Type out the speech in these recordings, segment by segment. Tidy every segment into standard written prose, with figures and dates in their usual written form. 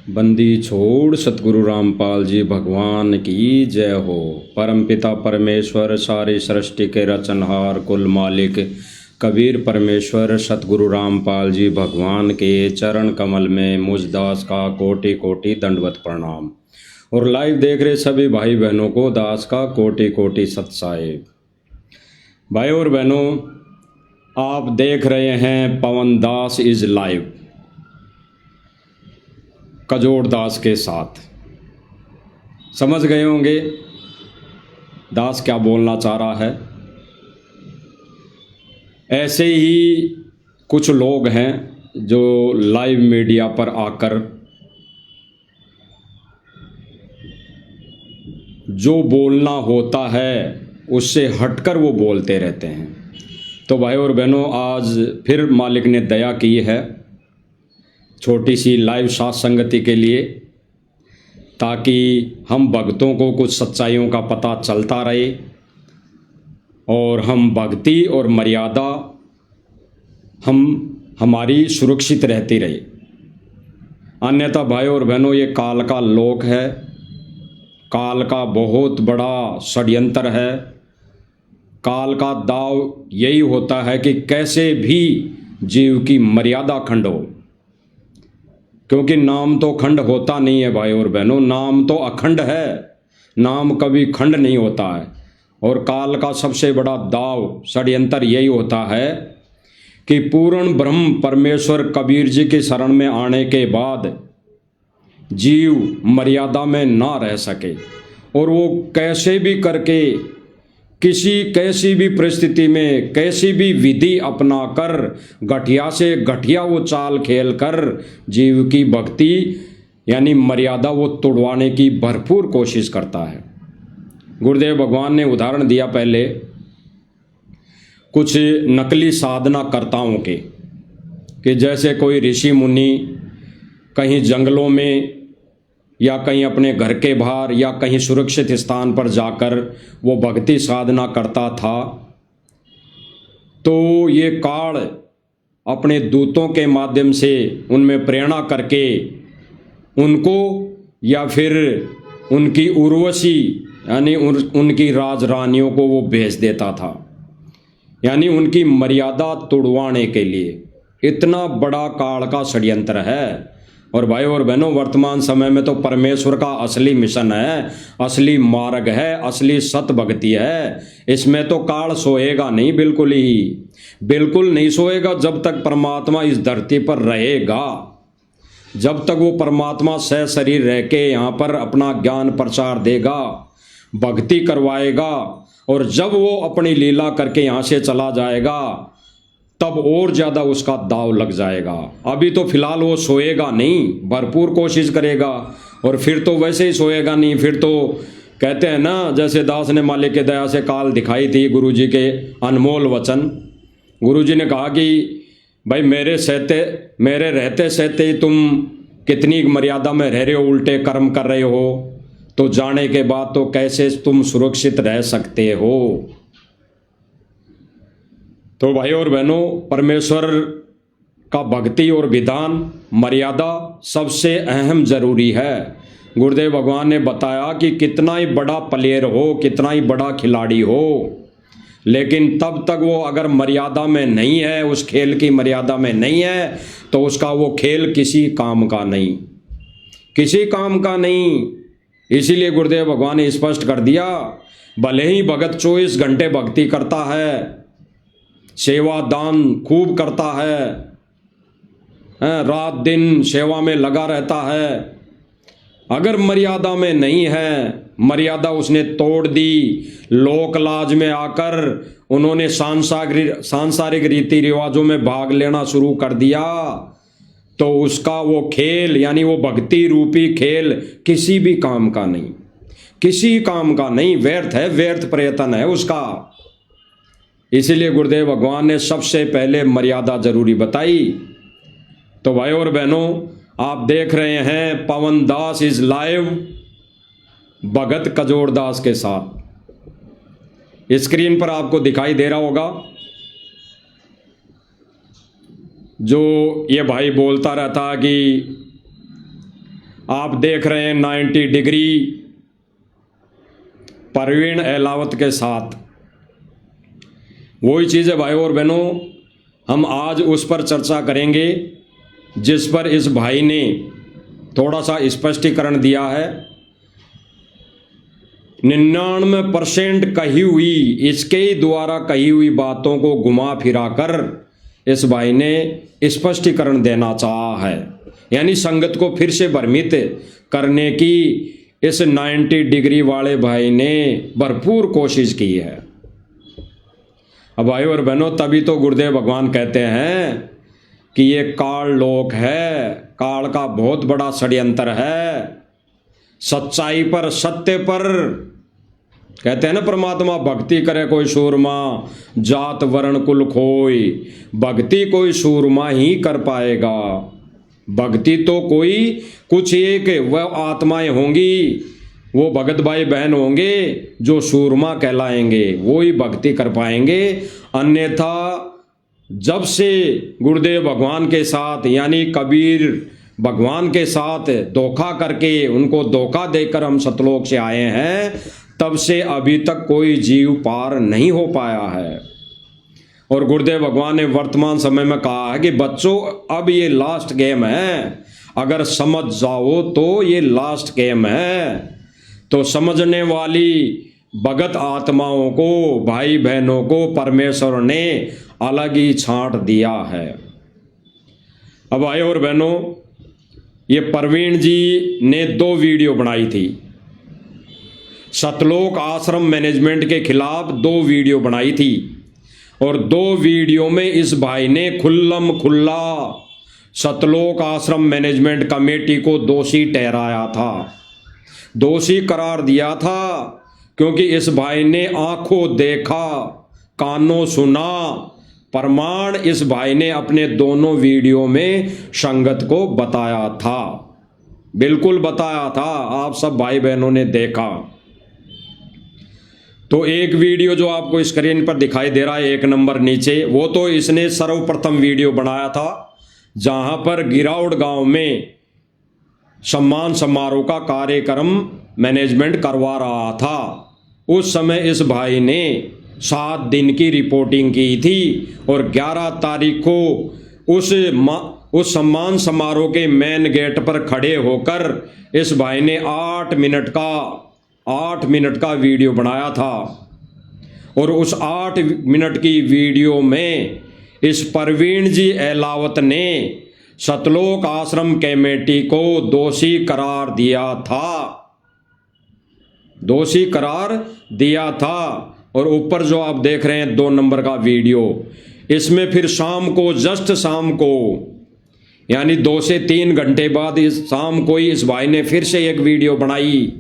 बंदी छोड़ सतगुरु रामपाल जी भगवान की जय हो। परमपिता परमेश्वर सारी सृष्टि के रचनहार कुल मालिक कबीर परमेश्वर सतगुरु रामपाल जी भगवान के चरण कमल में मुझ दास का कोटि कोटि दंडवत प्रणाम। और लाइव देख रहे सभी भाई बहनों को दास का कोटि कोटि सत साहिब। भाई और बहनों, आप देख रहे हैं पवन दास इज लाइव कजोड़ दास के साथ। समझ गए होंगे दास क्या बोलना चाह रहा है। ऐसे ही कुछ लोग हैं जो लाइव मीडिया पर आकर जो बोलना होता है उससे हटकर वो बोलते रहते हैं। तो भाई और बहनों, आज फिर मालिक ने दया की है छोटी सी लाइव साथ संगति के लिए, ताकि हम भक्तों को कुछ सच्चाइयों का पता चलता रहे और हम भक्ति और मर्यादा हमारी सुरक्षित रहती रहे। अन्यथा भाई और बहनों, ये काल का लोक है, काल का बहुत बड़ा षड्यंत्र है। काल का दाव यही होता है कि कैसे भी जीव की मर्यादा खंड हो, क्योंकि नाम तो खंड होता नहीं है भाई और बहनों, नाम तो अखंड है, नाम कभी खंड नहीं होता है। और काल का सबसे बड़ा दाव षड्यंत्र यही होता है कि पूर्ण ब्रह्म परमेश्वर कबीर जी के शरण में आने के बाद जीव मर्यादा में ना रह सके और वो कैसे भी करके कैसी भी परिस्थिति में कैसी भी विधि अपनाकर घटिया से घटिया वो चाल खेल कर जीव की भक्ति यानी मर्यादा वो तोड़वाने की भरपूर कोशिश करता है। गुरुदेव भगवान ने उदाहरण दिया पहले कुछ नकली साधना कर्ताओं के, कि जैसे कोई ऋषि मुनि कहीं जंगलों में या कहीं अपने घर के बाहर या कहीं सुरक्षित स्थान पर जाकर वो भक्ति साधना करता था, तो ये काल अपने दूतों के माध्यम से उनमें प्रेरणा करके उनको या फिर उनकी उर्वशी यानी उनकी राजरानियों को वो भेज देता था, यानी उनकी मर्यादा तोड़वाने के लिए। इतना बड़ा काल का षड्यंत्र है। और भाई और बहनों, वर्तमान समय में तो परमेश्वर का असली मिशन है, असली मार्ग है, असली सत भक्ति है। इसमें तो काल सोएगा नहीं, बिल्कुल नहीं सोएगा जब तक परमात्मा इस धरती पर रहेगा। जब तक वो परमात्मा सह शरीर रह के यहाँ पर अपना ज्ञान प्रचार देगा, भक्ति करवाएगा, और जब वो अपनी लीला करके यहाँ से चला जाएगा तब और ज़्यादा उसका दाव लग जाएगा। अभी तो फिलहाल वो सोएगा नहीं, भरपूर कोशिश करेगा, और फिर तो वैसे ही सोएगा नहीं। फिर तो कहते हैं ना, जैसे दास ने मालिक के दया से काल दिखाई थी गुरु जी के अनमोल वचन। गुरु जी ने कहा कि भाई मेरे रहते सहते ही तुम कितनी मर्यादा में रह रहे हो, उल्टे कर्म कर रहे हो, तो जाने के बाद तो कैसे तुम सुरक्षित रह सकते हो। तो भाई और बहनों, परमेश्वर का भक्ति और विधान मर्यादा सबसे अहम जरूरी है। गुरुदेव भगवान ने बताया कि कितना ही बड़ा प्लेयर हो, कितना ही बड़ा खिलाड़ी हो, लेकिन तब तक वो अगर मर्यादा में नहीं है, उस खेल की मर्यादा में नहीं है, तो उसका वो खेल किसी काम का नहीं। इसीलिए गुरुदेव भगवान ने स्पष्ट कर दिया, भले ही भगत 24 घंटे भक्ति करता है, सेवा दान खूब करता है, रात दिन सेवा में लगा रहता है, अगर मर्यादा में नहीं है, मर्यादा उसने तोड़ दी, लोक लाज में आकर उन्होंने सांसारिक रीति रिवाजों में भाग लेना शुरू कर दिया, तो उसका वो खेल यानी वो भक्ति रूपी खेल किसी भी काम का नहीं, व्यर्थ है, व्यर्थ प्रयत्न है उसका। इसीलिए गुरुदेव भगवान ने सबसे पहले मर्यादा जरूरी बताई। तो भाई और बहनों, आप देख रहे हैं पवन दास इज लाइव भगत कजोड़ दास के साथ। स्क्रीन पर आपको दिखाई दे रहा होगा जो ये भाई बोलता रहता कि आप देख रहे हैं 90 डिग्री परवीन एलावत के साथ। वही चीज़ है भाई और बहनों, हम आज उस पर चर्चा करेंगे जिस पर इस भाई ने थोड़ा सा स्पष्टीकरण दिया है। 99% कही हुई, इसके द्वारा कही हुई बातों को घुमा फिरा कर इस भाई ने स्पष्टीकरण देना चाहा है, यानी संगत को फिर से भ्रमित करने की इस 90 डिग्री वाले भाई ने भरपूर कोशिश की है। अब भाई और बहनों, तभी तो गुरुदेव भगवान कहते हैं कि ये काल लोक है, काल का बहुत बड़ा षड्यंत्र है। सच्चाई पर, सत्य पर कहते हैं ना परमात्मा, भक्ति करे कोई सूरमा, जात वर्ण कुल खोई। भक्ति कोई सूरमा ही कर पाएगा। भक्ति तो कोई कुछ एक वह आत्माएं होंगी, वो भगत भाई बहन होंगे जो सूरमा कहलाएंगे, वो ही भक्ति कर पाएंगे। अन्यथा जब से गुरुदेव भगवान के साथ यानी कबीर भगवान के साथ धोखा करके, उनको धोखा देकर हम सतलोक से आए हैं, तब से अभी तक कोई जीव पार नहीं हो पाया है। और गुरुदेव भगवान ने वर्तमान समय में कहा है कि बच्चों अब ये लास्ट गेम है, अगर समझ जाओ तो ये लास्ट गेम है। तो समझने वाली भगत आत्माओं को, भाई बहनों को परमेश्वर ने अलग ही छांट दिया है। अब भाई और बहनों, ये प्रवीण जी ने 2 वीडियो बनाई थी। सतलोक आश्रम मैनेजमेंट के खिलाफ 2 वीडियो बनाई थी, और 2 वीडियो में इस भाई ने खुल्लम खुल्ला सतलोक आश्रम मैनेजमेंट कमेटी को दोषी ठहराया था, दोषी करार दिया था। क्योंकि इस भाई ने आंखों देखा, कानों सुना, प्रमाण इस भाई ने अपने दोनों वीडियो में संगत को बताया था, बिल्कुल बताया था। आप सब भाई बहनों ने देखा। तो एक वीडियो जो आपको स्क्रीन पर दिखाई दे रहा है 1 नंबर नीचे, वो तो इसने सर्वप्रथम वीडियो बनाया था जहां पर गिरावड़ गांव में सम्मान समारोह का कार्यक्रम मैनेजमेंट करवा रहा था। उस समय इस भाई ने 7 दिन की रिपोर्टिंग की थी, और 11 तारीख को उस सम्मान समारोह के मेन गेट पर खड़े होकर इस भाई ने 8 मिनट का वीडियो बनाया था। और उस 8 मिनट की वीडियो में इस प्रवीण जी एलावत ने सतलोक आश्रम कमेटी को दोषी करार दिया था, दोषी करार दिया था। और ऊपर जो आप देख रहे हैं 2 नंबर का वीडियो, इसमें फिर शाम को, जस्ट शाम को, यानी 2 से 3 घंटे बाद इस शाम को ही इस भाई ने फिर से एक वीडियो बनाई।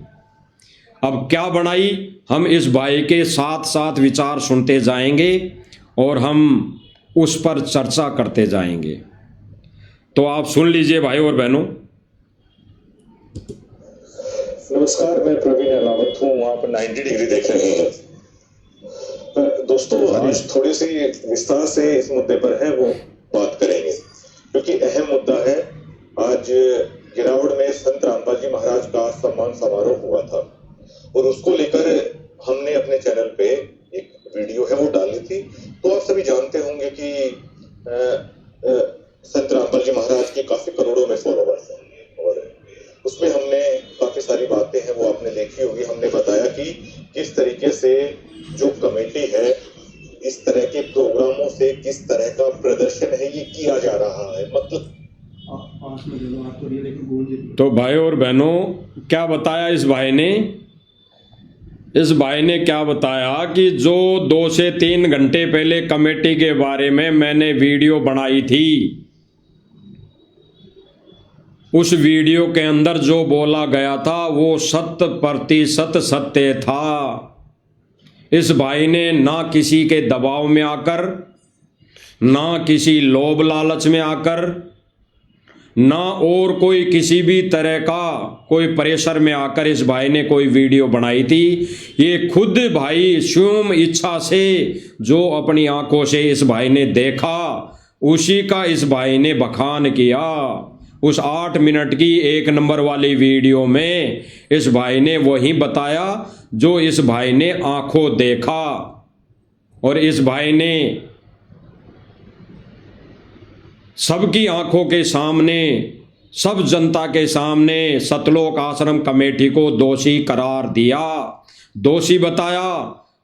अब क्या बनाई, हम इस भाई के साथ साथ विचार सुनते जाएंगे और हम उस पर चर्चा करते जाएंगे। तो आप सुन लीजिए भाई और बहनों। नमस्कार, मैं प्रवीण एलावत हूँ, आप 90 डिग्री देख रहे हैं। दोस्तों, आज थोड़ी सी विस्तार से इस मुद्दे पर है वो बात करेंगे, क्योंकि अहम मुद्दा है। आज गिरावड़ में संत रामपाल जी महाराज का सम्मान समारोह हुआ था, और उसको लेकर हमने अपने चैनल पे एक वीडियो है वो डाली थी। तो आप सभी जानते होंगे कि संत रामपाल जी महाराज के काफी करोड़ों में फॉलोवर्स हैं, और उसमें हमने काफी सारी बातें हैं वो आपने देखी होगी। हमने बताया कि किस तरीके से जो कमेटी है, इस तरह के प्रोग्रामों से किस तरह का प्रदर्शन है ये किया जा रहा है। मतलब तो भाई और बहनों, क्या बताया इस भाई ने? इस भाई ने क्या बताया कि जो 2 से 3 घंटे पहले कमेटी के बारे में मैंने वीडियो बनाई थी, उस वीडियो के अंदर जो बोला गया था वो 100% सत्य था। इस भाई ने ना किसी के दबाव में आकर, ना किसी लोभ लालच में आकर, ना और कोई किसी भी तरह का कोई प्रेशर में आकर इस भाई ने कोई वीडियो बनाई थी। ये खुद भाई स्वयं इच्छा से जो अपनी आंखों से इस भाई ने देखा, उसी का इस भाई ने बखान किया। उस 8 मिनट की 1 नंबर वाली वीडियो में इस भाई ने वही बताया जो इस भाई ने आंखों देखा। और इस भाई ने सबकी आंखों के सामने, सब जनता के सामने सतलोक आश्रम कमेटी को दोषी करार दिया, दोषी बताया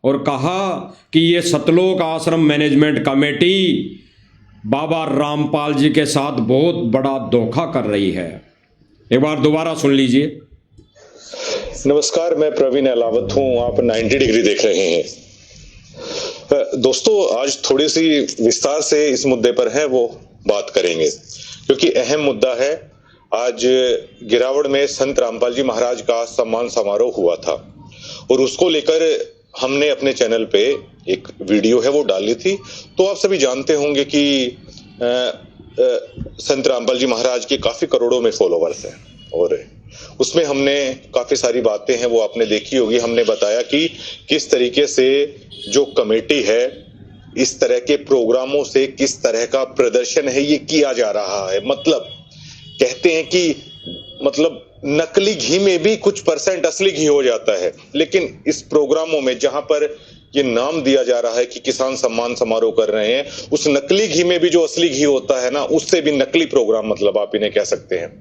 और कहा कि ये सतलोक आश्रम मैनेजमेंट कमेटी बाबा रामपाल जी के साथ बहुत बड़ा धोखा कर रही है। एक बार दोबारा सुन लीजिए। नमस्कार, मैं प्रवीण अलावत हूं, आप 90 डिग्री देख रहे हैं। दोस्तों, आज थोड़ी सी विस्तार से इस मुद्दे पर है वो बात करेंगे, क्योंकि अहम मुद्दा है। आज गिरावड़ में संत रामपाल जी महाराज का सम्मान समारोह हुआ था और उसको लेकर हमने अपने चैनल पे एक वीडियो है वो डाली थी। तो आप सभी जानते होंगे कि संत रामपाल जी महाराज के काफी करोड़ों में फॉलोवर्स हैं और उसमें हमने काफी सारी बातें हैं वो आपने देखी होगी। हमने बताया कि किस तरीके से जो कमेटी है इस तरह के प्रोग्रामों से किस तरह का प्रदर्शन है ये किया जा रहा है। मतलब कहते हैं कि मतलब नकली घी में भी कुछ % असली घी हो जाता है, लेकिन इस प्रोग्रामों में जहां पर ये नाम दिया जा रहा है कि किसान सम्मान समारोह कर रहे हैं, उस नकली घी में भी जो असली घी होता है ना, उससे भी नकली प्रोग्राम, मतलब आप इन्हें कह सकते हैं।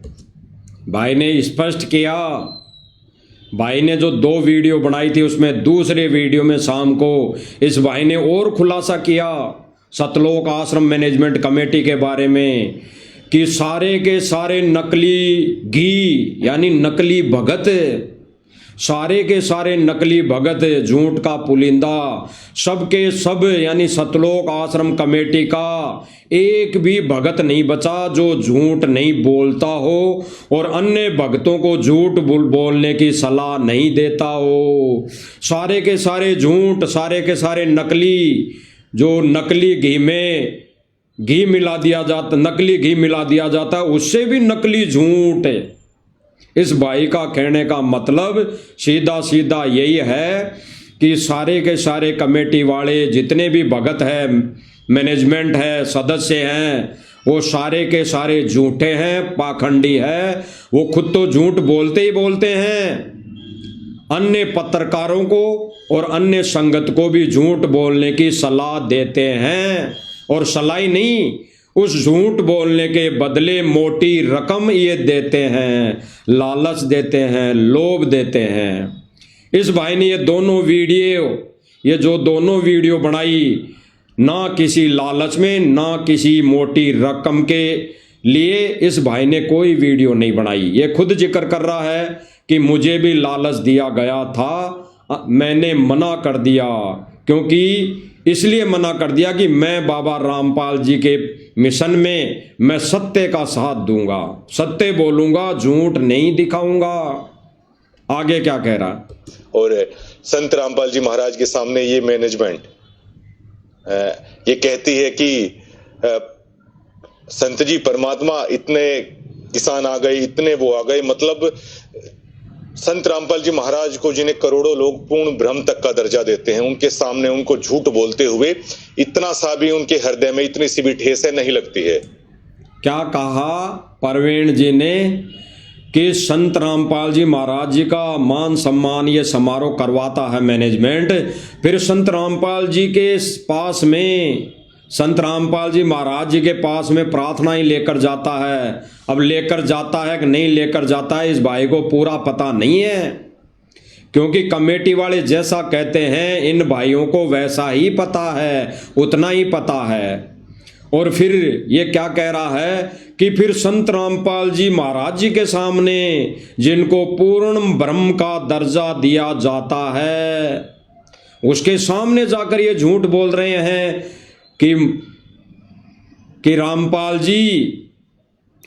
भाई ने स्पष्ट किया। भाई ने जो 2 वीडियो बनाई थी उसमें दूसरे वीडियो में शाम को इस भाई ने और खुलासा किया सतलोक आश्रम मैनेजमेंट कमेटी के बारे में कि सारे के सारे नकली घी यानी नकली भगत, सारे के सारे नकली भगत, झूठ का पुलिंदा, सबके सब यानी सतलोक आश्रम कमेटी का एक भी भगत नहीं बचा जो झूठ नहीं बोलता हो और अन्य भक्तों को झूठ बोलने की सलाह नहीं देता हो। सारे के सारे झूठ, सारे के सारे नकली, जो नकली घी में घी मिला दिया जाता, नकली घी मिला दिया जाता है, उससे भी नकली झूठ है। इस भाई का कहने का मतलब सीधा सीधा यही है कि सारे के सारे कमेटी वाले जितने भी भगत है, मैनेजमेंट है, सदस्य हैं, वो सारे के सारे झूठे हैं, पाखंडी है। वो खुद तो झूठ बोलते ही बोलते हैं, अन्य पत्रकारों को और अन्य संगत को भी झूठ बोलने की सलाह देते हैं और सलाह नहीं, उस झूठ बोलने के बदले मोटी रकम ये देते हैं, लालच देते हैं, लोभ देते हैं। इस भाई ने ये जो दोनों वीडियो बनाई, ना किसी लालच में ना किसी मोटी रकम के लिए इस भाई ने कोई वीडियो नहीं बनाई। ये खुद जिक्र कर रहा है कि मुझे भी लालच दिया गया था, मैंने मना कर दिया, क्योंकि इसलिए मना कर दिया कि मैं बाबा रामपाल जी के मिशन में मैं सत्य का साथ दूंगा, सत्य बोलूंगा, झूठ नहीं दिखाऊंगा। आगे क्या कह रहा है? और संत रामपाल जी महाराज के सामने ये मैनेजमेंट ये कहती है कि संत जी परमात्मा, इतने किसान आ गए, इतने वो आ गए। मतलब संत रामपाल जी महाराज को, जिन्हें करोड़ों लोग पूर्ण ब्रह्म तक का दर्जा देते हैं, उनके सामने उनको झूठ बोलते हुए इतना सा भी उनके हृदय में इतनी सी भी ठेस नहीं लगती है। क्या कहा प्रवीण जी ने कि संत रामपाल जी महाराज जी का मान सम्मान ये समारोह करवाता है मैनेजमेंट, फिर संत रामपाल जी के पास में, संत रामपाल जी महाराज जी के पास में प्रार्थना ही लेकर जाता है। अब लेकर जाता है कि नहीं लेकर जाता है इस भाई को पूरा पता नहीं है, क्योंकि कमेटी वाले जैसा कहते हैं इन भाइयों को वैसा ही पता है, उतना ही पता है। और फिर ये क्या कह रहा है कि फिर संत रामपाल जी महाराज जी के सामने, जिनको पूर्ण ब्रह्म का दर्जा दिया जाता है, उसके सामने जाकर ये झूठ बोल रहे हैं कि रामपाल जी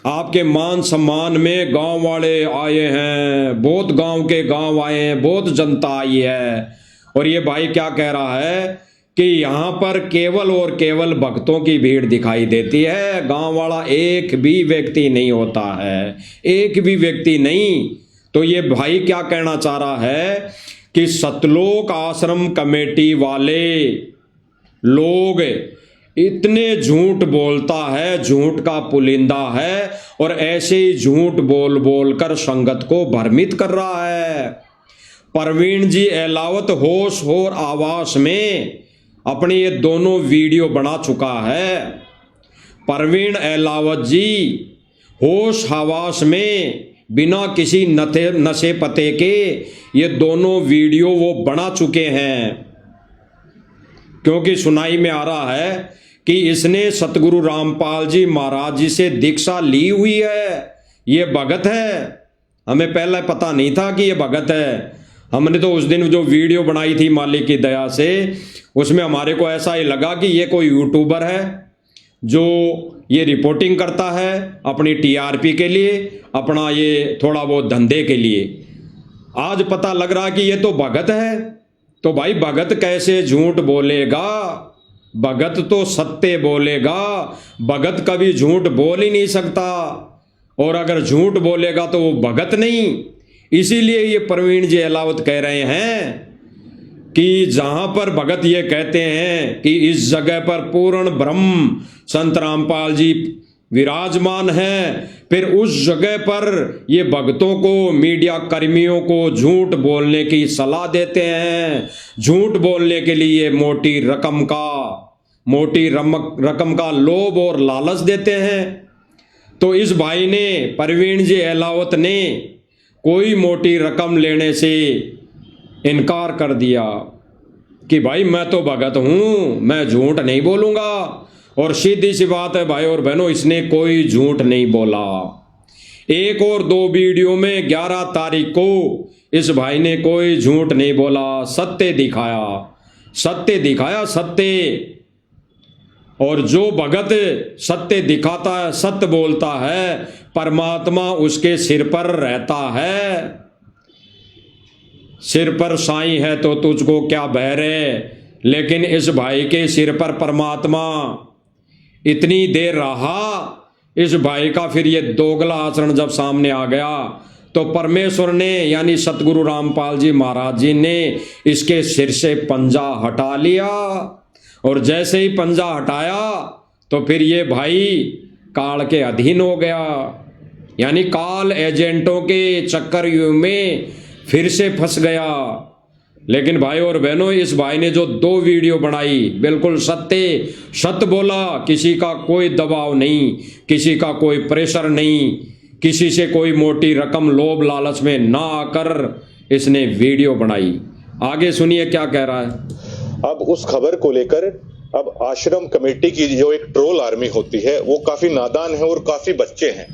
आपके मान सम्मान में गांव वाले आए हैं, बहुत गांव के गांव आए हैं, बहुत जनता आई है। और ये भाई क्या कह रहा है कि यहाँ पर केवल और केवल भक्तों की भीड़ दिखाई देती है, गांव वाला एक भी व्यक्ति नहीं होता है, एक भी व्यक्ति नहीं। तो ये भाई क्या कहना चाह रहा है कि सतलोक आश्रम कमेटी वाले लोग इतने झूठ बोलता है, झूठ का पुलिंदा है, और ऐसे ही झूठ बोल बोल कर संगत को भ्रमित कर रहा है। परवीन जी एलावत होश और आवास में अपने ये दोनों वीडियो बना चुका है। परवीन एलावत जी होश हवास में बिना किसी नशे पते के ये दोनों वीडियो वो बना चुके हैं, क्योंकि सुनाई में आ रहा है कि इसने सतगुरु रामपाल जी महाराज जी से दीक्षा ली हुई है, ये भगत है। हमें पहले पता नहीं था कि ये भगत है। हमने तो उस दिन जो वीडियो बनाई थी मालिक की दया से, उसमें हमारे को ऐसा ही लगा कि ये कोई यूट्यूबर है जो ये रिपोर्टिंग करता है अपनी टीआरपी के लिए, अपना ये थोड़ा बहुत धंधे के लिए। आज पता लग रहा कि ये तो भगत है। तो भाई भगत कैसे झूठ बोलेगा? भगत तो सत्य बोलेगा, भगत कभी झूठ बोल ही नहीं सकता, और अगर झूठ बोलेगा तो वो भगत नहीं। इसीलिए ये परवीन जी एलावत कह रहे हैं कि जहां पर भगत ये कहते हैं कि इस जगह पर पूर्ण ब्रह्म संत रामपाल जी विराजमान है, फिर उस जगह पर ये भक्तों को, मीडिया कर्मियों को झूठ बोलने की सलाह देते हैं। झूठ बोलने के लिए मोटी रकम का लोभ और लालच देते हैं। तो इस भाई ने, परवीन जी एलावत ने, कोई मोटी रकम लेने से इनकार कर दिया कि भाई मैं तो भगत हूं, मैं झूठ नहीं बोलूंगा। और सीधी सी बात है भाई और बहनों, इसने कोई झूठ नहीं बोला। एक और दो वीडियो में 11 तारीख को इस भाई ने कोई झूठ नहीं बोला, सत्य दिखाया सत्य। और जो भगत सत्य दिखाता है, सत्य बोलता है, परमात्मा उसके सिर पर रहता है। सिर पर साईं है तो तुझको क्या बहरे। लेकिन इस भाई के सिर पर परमात्मा इतनी देर रहा। इस भाई का फिर ये दोगला आचरण जब सामने आ गया तो परमेश्वर ने, यानी सतगुरु रामपाल जी महाराज जी ने इसके सिर से पंजा हटा लिया। और जैसे ही पंजा हटाया तो फिर ये भाई काल के अधीन हो गया, यानी काल एजेंटों के चक्कर में फिर से फंस गया। लेकिन भाई और बहनों, इस भाई ने जो 2 वीडियो बनाई, बिल्कुल सत्य बोला। किसी का कोई दबाव नहीं, किसी का कोई प्रेशर नहीं, किसी से कोई मोटी रकम लोभ लालच में ना आकर इसने वीडियो बनाई। आगे सुनिए क्या कह रहा है। अब उस खबर को लेकर अब आश्रम कमेटी की जो एक ट्रोल आर्मी होती है वो काफी नादान है और काफी बच्चे हैं।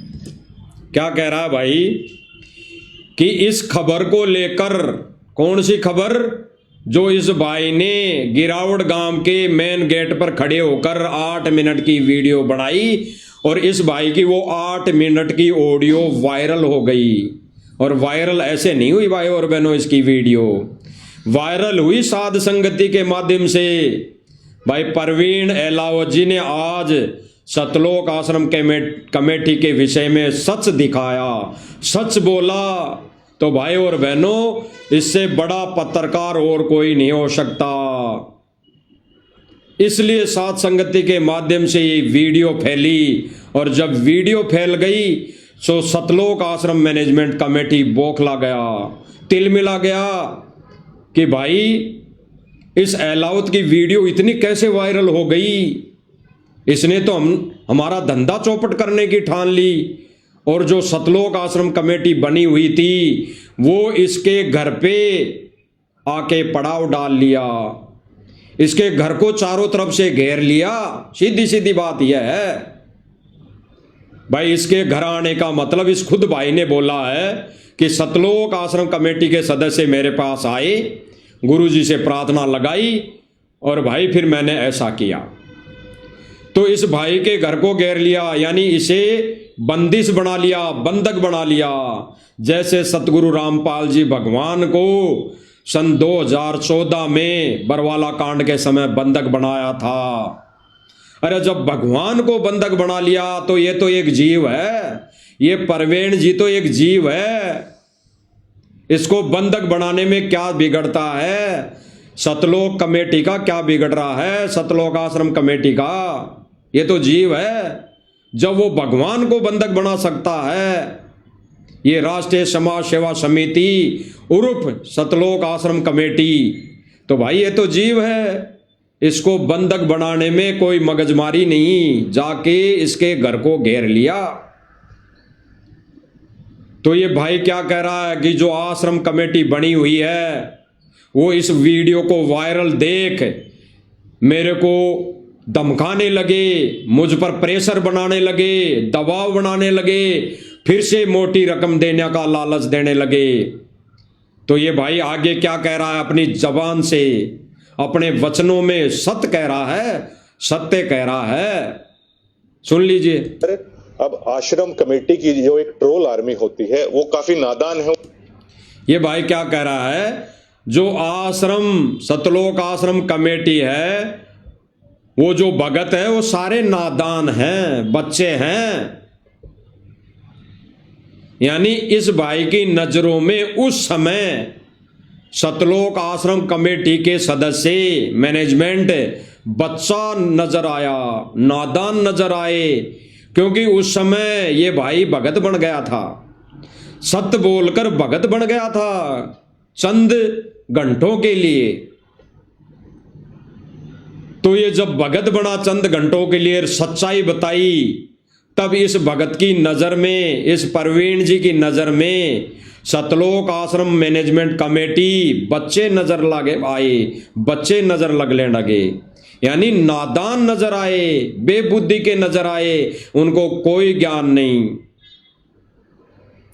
क्या कह रहा है भाई कि इस खबर को लेकर, कौन सी खबर? जो इस भाई ने गिरावड़ गांव के मेन गेट पर खड़े होकर 8 मिनट की वीडियो बनाई, और इस भाई की वो 8 मिनट की ऑडियो वायरल हो गई। और वायरल ऐसे नहीं हुई भाई और बहनों, इसकी वीडियो वायरल हुई साध संगति के माध्यम से। भाई परवीन एलावत जी ने आज सतलोक आश्रम कमेटी के विषय में सच दिखाया, सच बोला। तो भाई और बहनों, इससे बड़ा पत्रकार और कोई नहीं हो सकता। इसलिए साध संगति के माध्यम से ये वीडियो फैली, और जब वीडियो फैल गई तो सतलोक आश्रम मैनेजमेंट कमेटी बौखला गया, तिलमिला गया कि भाई इस एलावत की वीडियो इतनी कैसे वायरल हो गई। इसने तो हमारा धंधा चौपट करने की ठान ली। और जो सतलोक आश्रम कमेटी बनी हुई थी वो इसके घर पे आके पड़ाव डाल लिया, इसके घर को चारों तरफ से घेर लिया। सीधी सीधी बात यह है भाई, इसके घर आने का मतलब, इस खुद भाई ने बोला है कि सतलोक आश्रम कमेटी के सदस्य मेरे पास आए, गुरुजी से प्रार्थना लगाई, और भाई फिर मैंने ऐसा किया। तो इस भाई के घर को घेर लिया, यानी इसे बंदिश बना लिया, बंधक बना लिया। जैसे सतगुरु रामपाल जी भगवान को सन 2014 में बरवाला कांड के समय बंधक बनाया था। अरे जब भगवान को बंधक बना लिया तो ये तो एक जीव है, ये परवीन जी तो एक जीव है। इसको बंधक बनाने में क्या बिगड़ता है? सतलोक कमेटी का क्या बिगड़ रहा है? सतलोक आश्रम कमेटी का ये तो जीव है, जब वो भगवान को बंधक बना सकता है। ये राष्ट्रीय समाज सेवा समिति उर्फ सतलोक आश्रम कमेटी, तो भाई ये तो जीव है, इसको बंधक बनाने में कोई मगजमारी नहीं, जाके इसके घर को घेर लिया। तो ये भाई क्या कह रहा है कि जो आश्रम कमेटी बनी हुई है वो इस वीडियो को वायरल देख मेरे को धमकाने लगे, मुझ पर प्रेशर बनाने लगे, दबाव बनाने लगे, फिर से मोटी रकम देने का लालच देने लगे। तो ये भाई आगे क्या कह रहा है? अपनी जबान से, अपने वचनों में सत्य कह रहा है, सत्य कह रहा है, सुन लीजिए। अब आश्रम कमेटी की जो एक ट्रोल आर्मी होती है वो काफी नादान है। ये भाई क्या कह रहा है? जो आश्रम सतलोक आश्रम कमेटी है, वो जो भगत है वो सारे नादान हैं, बच्चे हैं। यानी इस भाई की नजरों में उस समय सतलोक आश्रम कमेटी के सदस्य, मैनेजमेंट बच्चा नजर आया, नादान नजर आए, क्योंकि उस समय ये भाई भगत बन गया था, सत्य बोलकर भगत बन गया था चंद घंटों के लिए। तो ये जब भगत बना चंद घंटों के लिए, सच्चाई बताई, तब इस भगत की नजर में, इस प्रवीण जी की नजर में सतलोक आश्रम मैनेजमेंट कमेटी बच्चे नजर लगे आए, बच्चे नजर लगने लगे, यानी नादान नजर आए, बेबुद्धि के नजर आए, उनको कोई ज्ञान नहीं।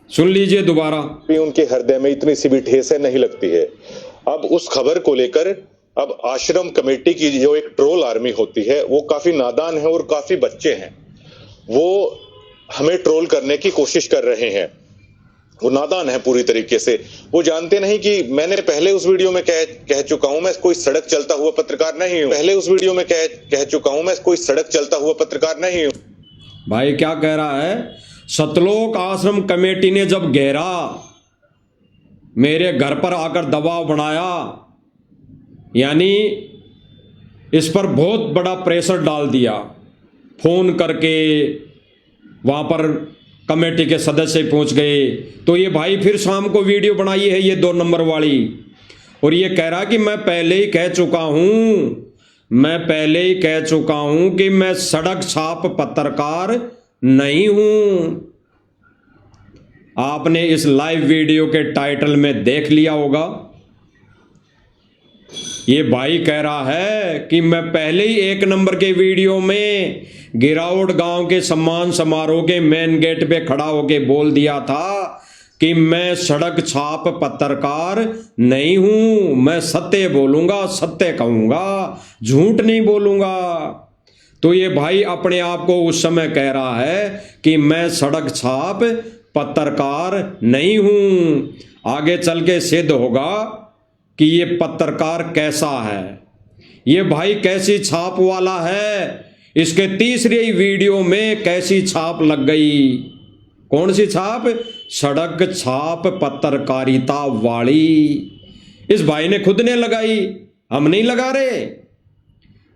सुन लीजिए दोबारा। उनके हृदय में इतनी सी भी ठेस नहीं लगती है। अब उस खबर को लेकर अब आश्रम कमेटी की जो एक ट्रोल आर्मी होती है वो काफी नादान है और काफी बच्चे हैं, वो हमें ट्रोल करने की कोशिश कर रहे हैं। वो नादान है पूरी तरीके से, वो जानते नहीं कि मैंने पहले उस वीडियो में कह चुका हूं मैं कोई सड़क चलता हुआ पत्रकार नहीं हूं। पहले उस वीडियो में कह चुका हूं मैं कोई सड़क चलता हुआ पत्रकार नहीं हूं। भाई क्या कह रहा है? सतलोक आश्रम कमेटी ने जब घेरा, मेरे घर पर आकर दबाव बनाया, यानी इस पर बहुत बड़ा प्रेशर डाल दिया, फोन करके वहां पर कमेटी के सदस्य पहुंच गए। तो ये भाई फिर शाम को वीडियो बनाई है, ये 2 नंबर वाली, और ये कह रहा कि मैं पहले ही कह चुका हूं कि मैं सड़क छाप पत्रकार नहीं हूं। आपने इस लाइव वीडियो के टाइटल में देख लिया होगा, ये भाई कह रहा है कि मैं पहले ही 1 नंबर के वीडियो में गिरावट गांव के सम्मान समारोह के मेन गेट पे खड़ा होके बोल दिया था कि मैं सड़क छाप पत्रकार नहीं हूं, मैं सत्य बोलूंगा, सत्य कहूंगा, झूठ नहीं बोलूंगा। तो ये भाई अपने आप को उस समय कह रहा है कि मैं सड़क छाप पत्रकार नहीं हूं। आगे चल के सिद्ध होगा कि ये पत्रकार कैसा है, ये भाई कैसी छाप वाला है। इसके तीसरे वीडियो में कैसी छाप लग गई, कौन सी छाप? सड़क छाप पत्रकारिता वाली। इस भाई ने खुद ने लगाई, हम नहीं लगा रहे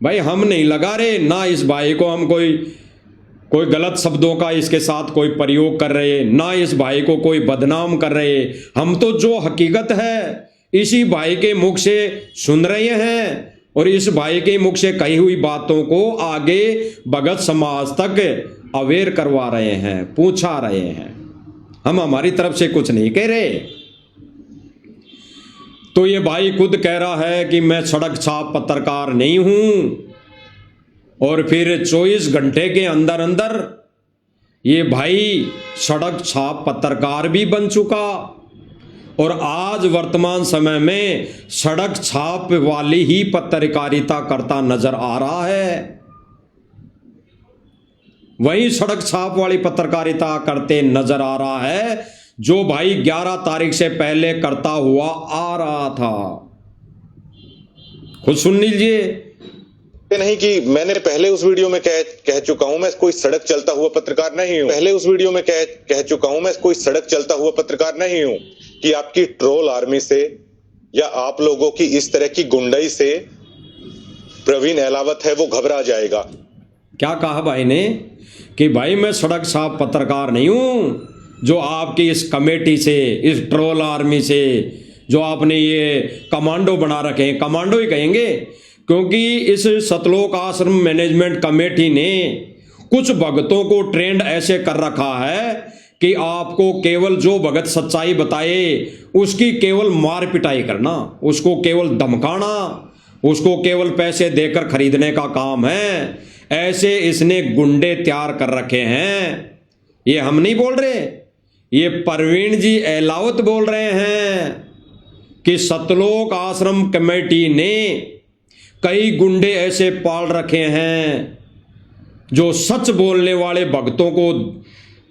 भाई, हम नहीं लगा रहे ना। इस भाई को हम कोई गलत शब्दों का इसके साथ कोई प्रयोग कर रहे, ना इस भाई को कोई बदनाम कर रहे। हम तो जो हकीकत है इसी भाई के मुख से सुन रहे हैं, और इस भाई के मुख से कही हुई बातों को आगे भगत समाज तक अवेयर करवा रहे हैं, पूछा रहे हैं। हम हमारी तरफ से कुछ नहीं कह रहे। तो ये भाई खुद कह रहा है कि मैं सड़क छाप पत्रकार नहीं हूं, और फिर 24 घंटे के अंदर अंदर ये भाई सड़क छाप पत्रकार भी बन चुका, और आज वर्तमान समय में सड़क छाप वाली ही पत्रकारिता करता नजर आ रहा है। वही सड़क छाप वाली पत्रकारिता करते नजर आ रहा है जो भाई 11 तारीख से पहले करता हुआ आ रहा था। खुद सुन लीजिए। नहीं कि मैंने पहले उस वीडियो में कह चुका हूं मैं कोई सड़क चलता हुआ पत्रकार नहीं हूं। पहले उस वीडियो में कह चुका हूं मैं कोई सड़क चलता हुआ पत्रकार नहीं हूं कि आपकी ट्रोल आर्मी से या आप लोगों की इस तरह की गुंडाई से प्रवीण अहलावत है वो घबरा जाएगा। क्या कहा भाई ने कि भाई मैं सड़क साफ पत्रकार नहीं हूं जो आपकी इस कमेटी से, इस ट्रोल आर्मी से जो आपने ये कमांडो बना रखे हैं, कमांडो ही कहेंगे, क्योंकि इस सतलोक आश्रम मैनेजमेंट कमेटी ने कुछ भगतों को ट्रेंड ऐसे कर रखा है कि आपको केवल जो भगत सच्चाई बताए उसकी केवल मार पिटाई करना, उसको केवल धमकाना, उसको केवल पैसे देकर खरीदने का काम है। ऐसे इसने गुंडे तैयार कर रखे हैं। ये हम नहीं बोल रहे, ये प्रवीण जी अहलावत बोल रहे हैं कि सतलोक आश्रम कमेटी ने कई गुंडे ऐसे पाल रखे हैं जो सच बोलने वाले भक्तों को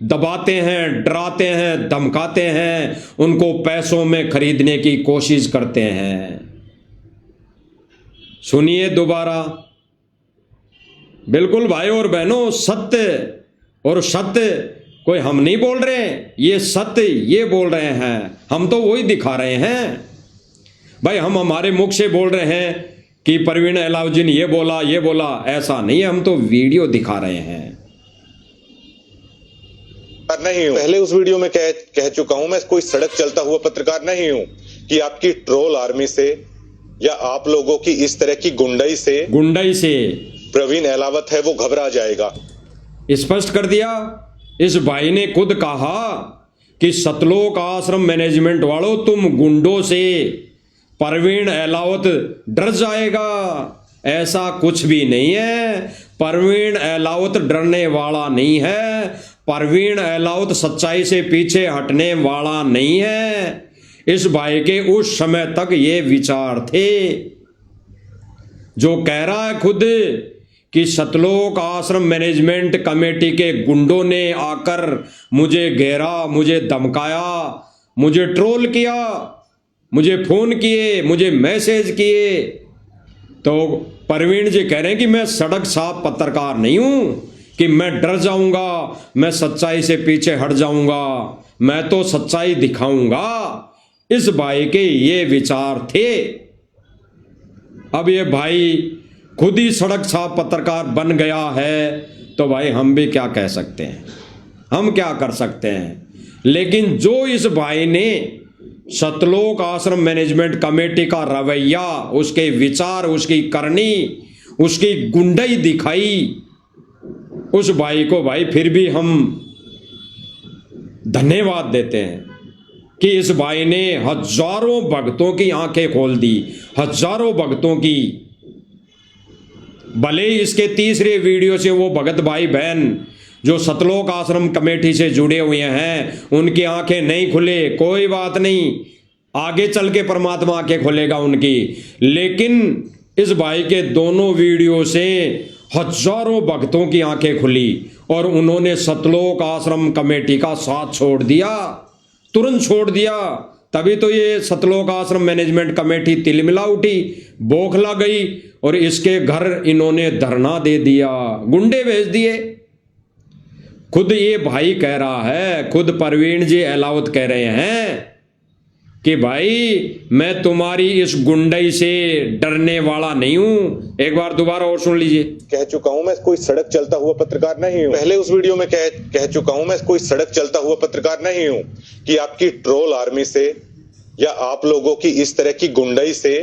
दबाते हैं, डराते हैं, धमकाते हैं, उनको पैसों में खरीदने की कोशिश करते हैं। सुनिए दोबारा, बिल्कुल भाई और बहनों, सत्य और सत्य कोई हम नहीं बोल रहे, ये सत्य ये बोल रहे हैं, हम तो वही दिखा रहे हैं भाई। हम हमारे मुख से बोल रहे हैं कि प्रवीण अहलावत जी ने ये बोला, ऐसा नहीं है, हम तो वीडियो दिखा रहे हैं। नहीं हूं, पहले उस वीडियो में कह चुका हूं, मैं कोई सड़क चलता हुआ पत्रकार नहीं हूं कि आपकी ट्रोल आर्मी से या आप लोगों की इस तरह की गुंडाई से प्रवीण अहलावत है वो घबरा जाएगा। स्पष्ट कर दिया। इस भाई ने खुद कहा कि सतलोक आश्रम मैनेजमेंट वालों, तुम गुंडों से प्रवीण अहलावत डर जाएगा। ऐसा कुछ भी नहीं है, प्रवीण अहलावत डरने वाला नहीं है, प्रवीण अहलावत सच्चाई से पीछे हटने वाला नहीं है। इस भाई के उस समय तक ये विचार थे। जो कह रहा है खुद कि सतलोक आश्रम मैनेजमेंट कमेटी के गुंडों ने आकर मुझे घेरा, मुझे धमकाया, मुझे ट्रोल किया, मुझे फोन किए, मुझे मैसेज किए, तो प्रवीण जी कह रहे हैं कि मैं सड़क साफ पत्रकार नहीं हूं कि मैं डर जाऊंगा, मैं सच्चाई से पीछे हट जाऊंगा, मैं तो सच्चाई दिखाऊंगा। इस भाई के ये विचार थे। अब ये भाई खुद ही सड़क साफ पत्रकार बन गया है, तो भाई हम भी क्या कह सकते हैं, हम क्या कर सकते हैं। लेकिन जो इस भाई ने सतलोक आश्रम मैनेजमेंट कमेटी का रवैया, उसके विचार, उसकी करनी, उसकी गुंडाई दिखाई, उस भाई को भाई फिर भी हम धन्यवाद देते हैं कि इस भाई ने हजारों भक्तों की आंखें खोल दी, हजारों भक्तों की। भले इसके तीसरे वीडियो से वो भगत भाई बहन जो सतलोक आश्रम कमेटी से जुड़े हुए हैं उनकी आंखें नहीं खुले, कोई बात नहीं, आगे चल के परमात्मा आंखें खोलेगा उनकी। लेकिन इस भाई के दोनों वीडियो से हजारों भक्तों की आंखें खुली और उन्होंने सतलोक आश्रम कमेटी का साथ छोड़ दिया, तुरंत छोड़ दिया। तभी तो ये सतलोक आश्रम मैनेजमेंट कमेटी तिलमिला उठी, बौखला गई और इसके घर इन्होंने धरना दे दिया, गुंडे भेज दिए। खुद ये भाई कह रहा है, खुद प्रवीण जी अहलावत कह रहे हैं कि भाई मैं तुम्हारी इस गुंडई से डरने वाला नहीं हूं। एक बार दोबारा और सुन लीजिए। कह चुका हूं मैं कोई सड़क चलता हुआ पत्रकार नहीं हूं, पहले उस वीडियो में कह चुका हूं मैं कोई सड़क चलता हुआ पत्रकार नहीं हूं कि आपकी ट्रोल आर्मी से या आप लोगों की इस तरह की गुंडई से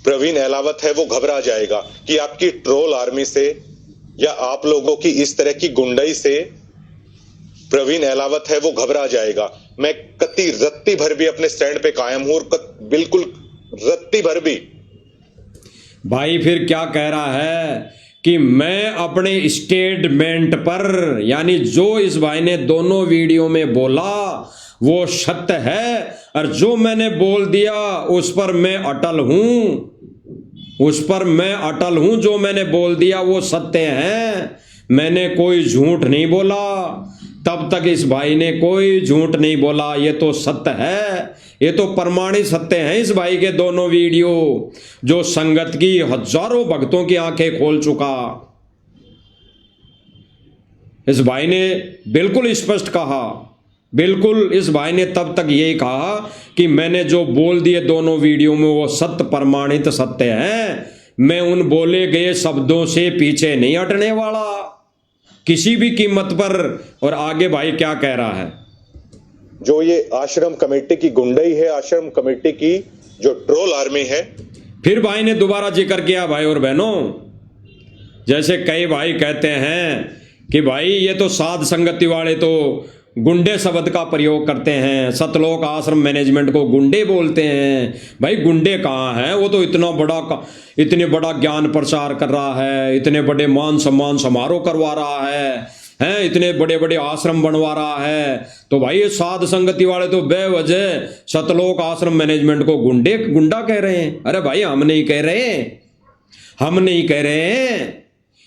प्रवीण अहलावत है वो घबरा जाएगा, कि आपकी ट्रोल आर्मी से या आप लोगों की इस तरह की गुंडई से प्रवीण अहलावत है वो घबरा जाएगा। मैं कत्ती रत्ती भर भी अपने स्टैंड पे कायम हूं और बिल्कुल रत्ती भर भी। भाई फिर क्या कह रहा है कि मैं अपने स्टेटमेंट पर, यानी जो इस भाई ने दोनों वीडियो में बोला वो सत्य है और जो मैंने बोल दिया उस पर मैं अटल हूं, उस पर मैं अटल हूं। जो मैंने बोल दिया वो सत्य है, मैंने कोई झूठ नहीं बोला। तब तक इस भाई ने कोई झूठ नहीं बोला, ये तो सत्य है, ये तो प्रमाणित सत्य है। इस भाई के दोनों वीडियो जो संगत की हजारों भक्तों की आंखें खोल चुका। इस भाई ने बिल्कुल स्पष्ट कहा बिल्कुल इस भाई ने तब तक यही कहा कि मैंने जो बोल दिए दोनों वीडियो में वो सत्य प्रमाणित सत्य हैं, मैं उन बोले गए शब्दों से पीछे नहीं हटने वाला किसी भी कीमत पर। और आगे भाई क्या कह रहा है, जो ये आश्रम कमेटी की गुंडई है, आश्रम कमेटी की जो ट्रोल आर्मी है। फिर भाई ने दोबारा जिक्र किया भाई और बहनों, जैसे कई भाई कहते हैं कि भाई ये तो साध संगति वाले तो गुंडे शब्द का प्रयोग करते हैं, सतलोक आश्रम मैनेजमेंट को गुंडे बोलते हैं। भाई गुंडे कहाँ हैं, वो तो इतने बड़ा ज्ञान प्रचार कर रहा है, इतने बड़े मान सम्मान समारोह करवा रहा है, इतने बड़े बड़े आश्रम बनवा रहा है। तो भाई ये साध संगति वाले तो बेवजह सतलोक आश्रम मैनेजमेंट को गुंडा कह रहे हैं। अरे भाई हम नहीं कह रहे, हम नहीं कह रहे हैं,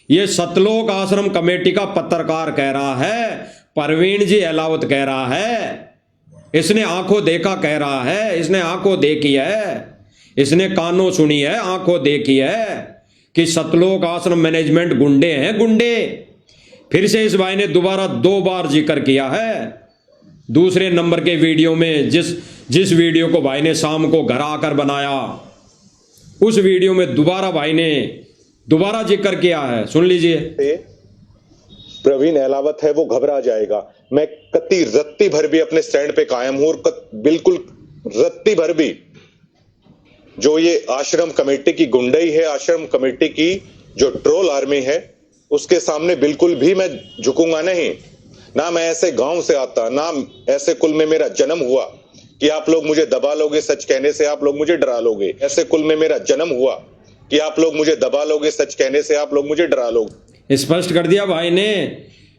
ये सतलोक आश्रम कमेटी का पत्रकार कह रहा है, परवीन जी अहलावत कह रहा है, इसने आंखों देखा कह रहा है, इसने आंखों देखी है, इसने कानों सुनी है, आंखों देखी है कि सतलोक आश्रम मैनेजमेंट गुंडे हैं, गुंडे। फिर से इस भाई ने दोबारा 2 बार जिक्र किया है दूसरे नंबर के वीडियो में। जिस वीडियो को भाई ने शाम को घर आकर बनाया, उस वीडियो में दोबारा भाई ने दोबारा जिक्र किया है, सुन लीजिए। प्रवीण अहलावत है वो घबरा जाएगा। मैं कत्ती रत्ती भर भी अपने स्टैंड पे कायम हूं और बिल्कुल रत्ती भर भी जो ये आश्रम कमेटी की गुंडई है, आश्रम कमेटी की जो ट्रोल आर्मी है, उसके सामने बिल्कुल भी मैं झुकूंगा नहीं। ना मैं ऐसे गांव से आता, ना ऐसे कुल में मेरा जन्म हुआ कि आप लोग मुझे दबा लोगे, सच कहने से आप लोग मुझे डरा लोगे। ऐसे कुल में मेरा जन्म हुआ कि आप लोग मुझे दबा लोगे, सच कहने से आप लोग मुझे डरा लोगे। स्पष्ट कर दिया भाई ने।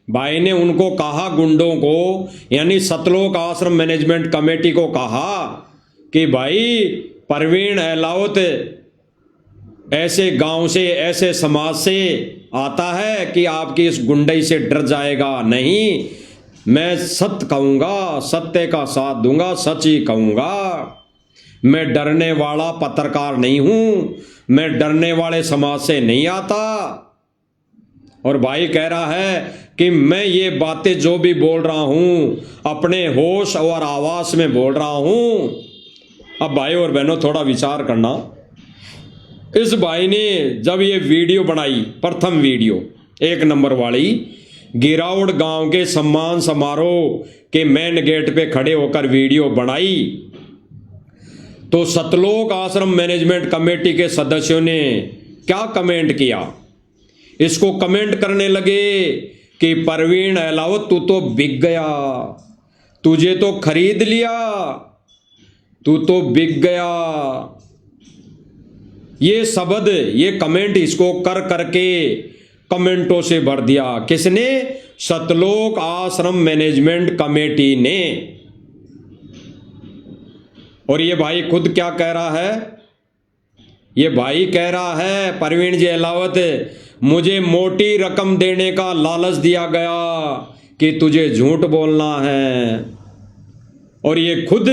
भाई ने उनको कहा, गुंडों को, यानी सतलोक आश्रम मैनेजमेंट कमेटी को कहा कि भाई परवीन अहलावत ऐसे गांव से, ऐसे समाज से आता है कि आपकी इस गुंडई से डर जाएगा नहीं। मैं सत्य कहूंगा, सत्य का साथ दूंगा, सच ही कहूंगा। मैं डरने वाला पत्रकार नहीं हूं, मैं डरने वाले समाज से नहीं आता। और भाई कह रहा है कि मैं ये बातें जो भी बोल रहा हूं अपने होश और आवाज में बोल रहा हूं। अब भाई और बहनों थोड़ा विचार करना, इस भाई ने जब ये वीडियो बनाई, प्रथम वीडियो 1 नंबर वाली, गिरावड़ गांव के सम्मान समारोह के मेन गेट पे खड़े होकर वीडियो बनाई, तो सतलोक आश्रम मैनेजमेंट कमेटी के सदस्यों ने क्या कमेंट किया, इसको कमेंट करने लगे कि परवीन अहलावत तू तो बिक गया, तुझे तो खरीद लिया, तू तो बिक गया। ये शब्द, ये कमेंट इसको कर करके कमेंटों से भर दिया। किसने? सतलोक आश्रम मैनेजमेंट कमेटी ने। और ये भाई खुद क्या कह रहा है? ये भाई कह रहा है, परवीन जी अहलावत, मुझे मोटी रकम देने का लालच दिया गया कि तुझे झूठ बोलना है। और ये खुद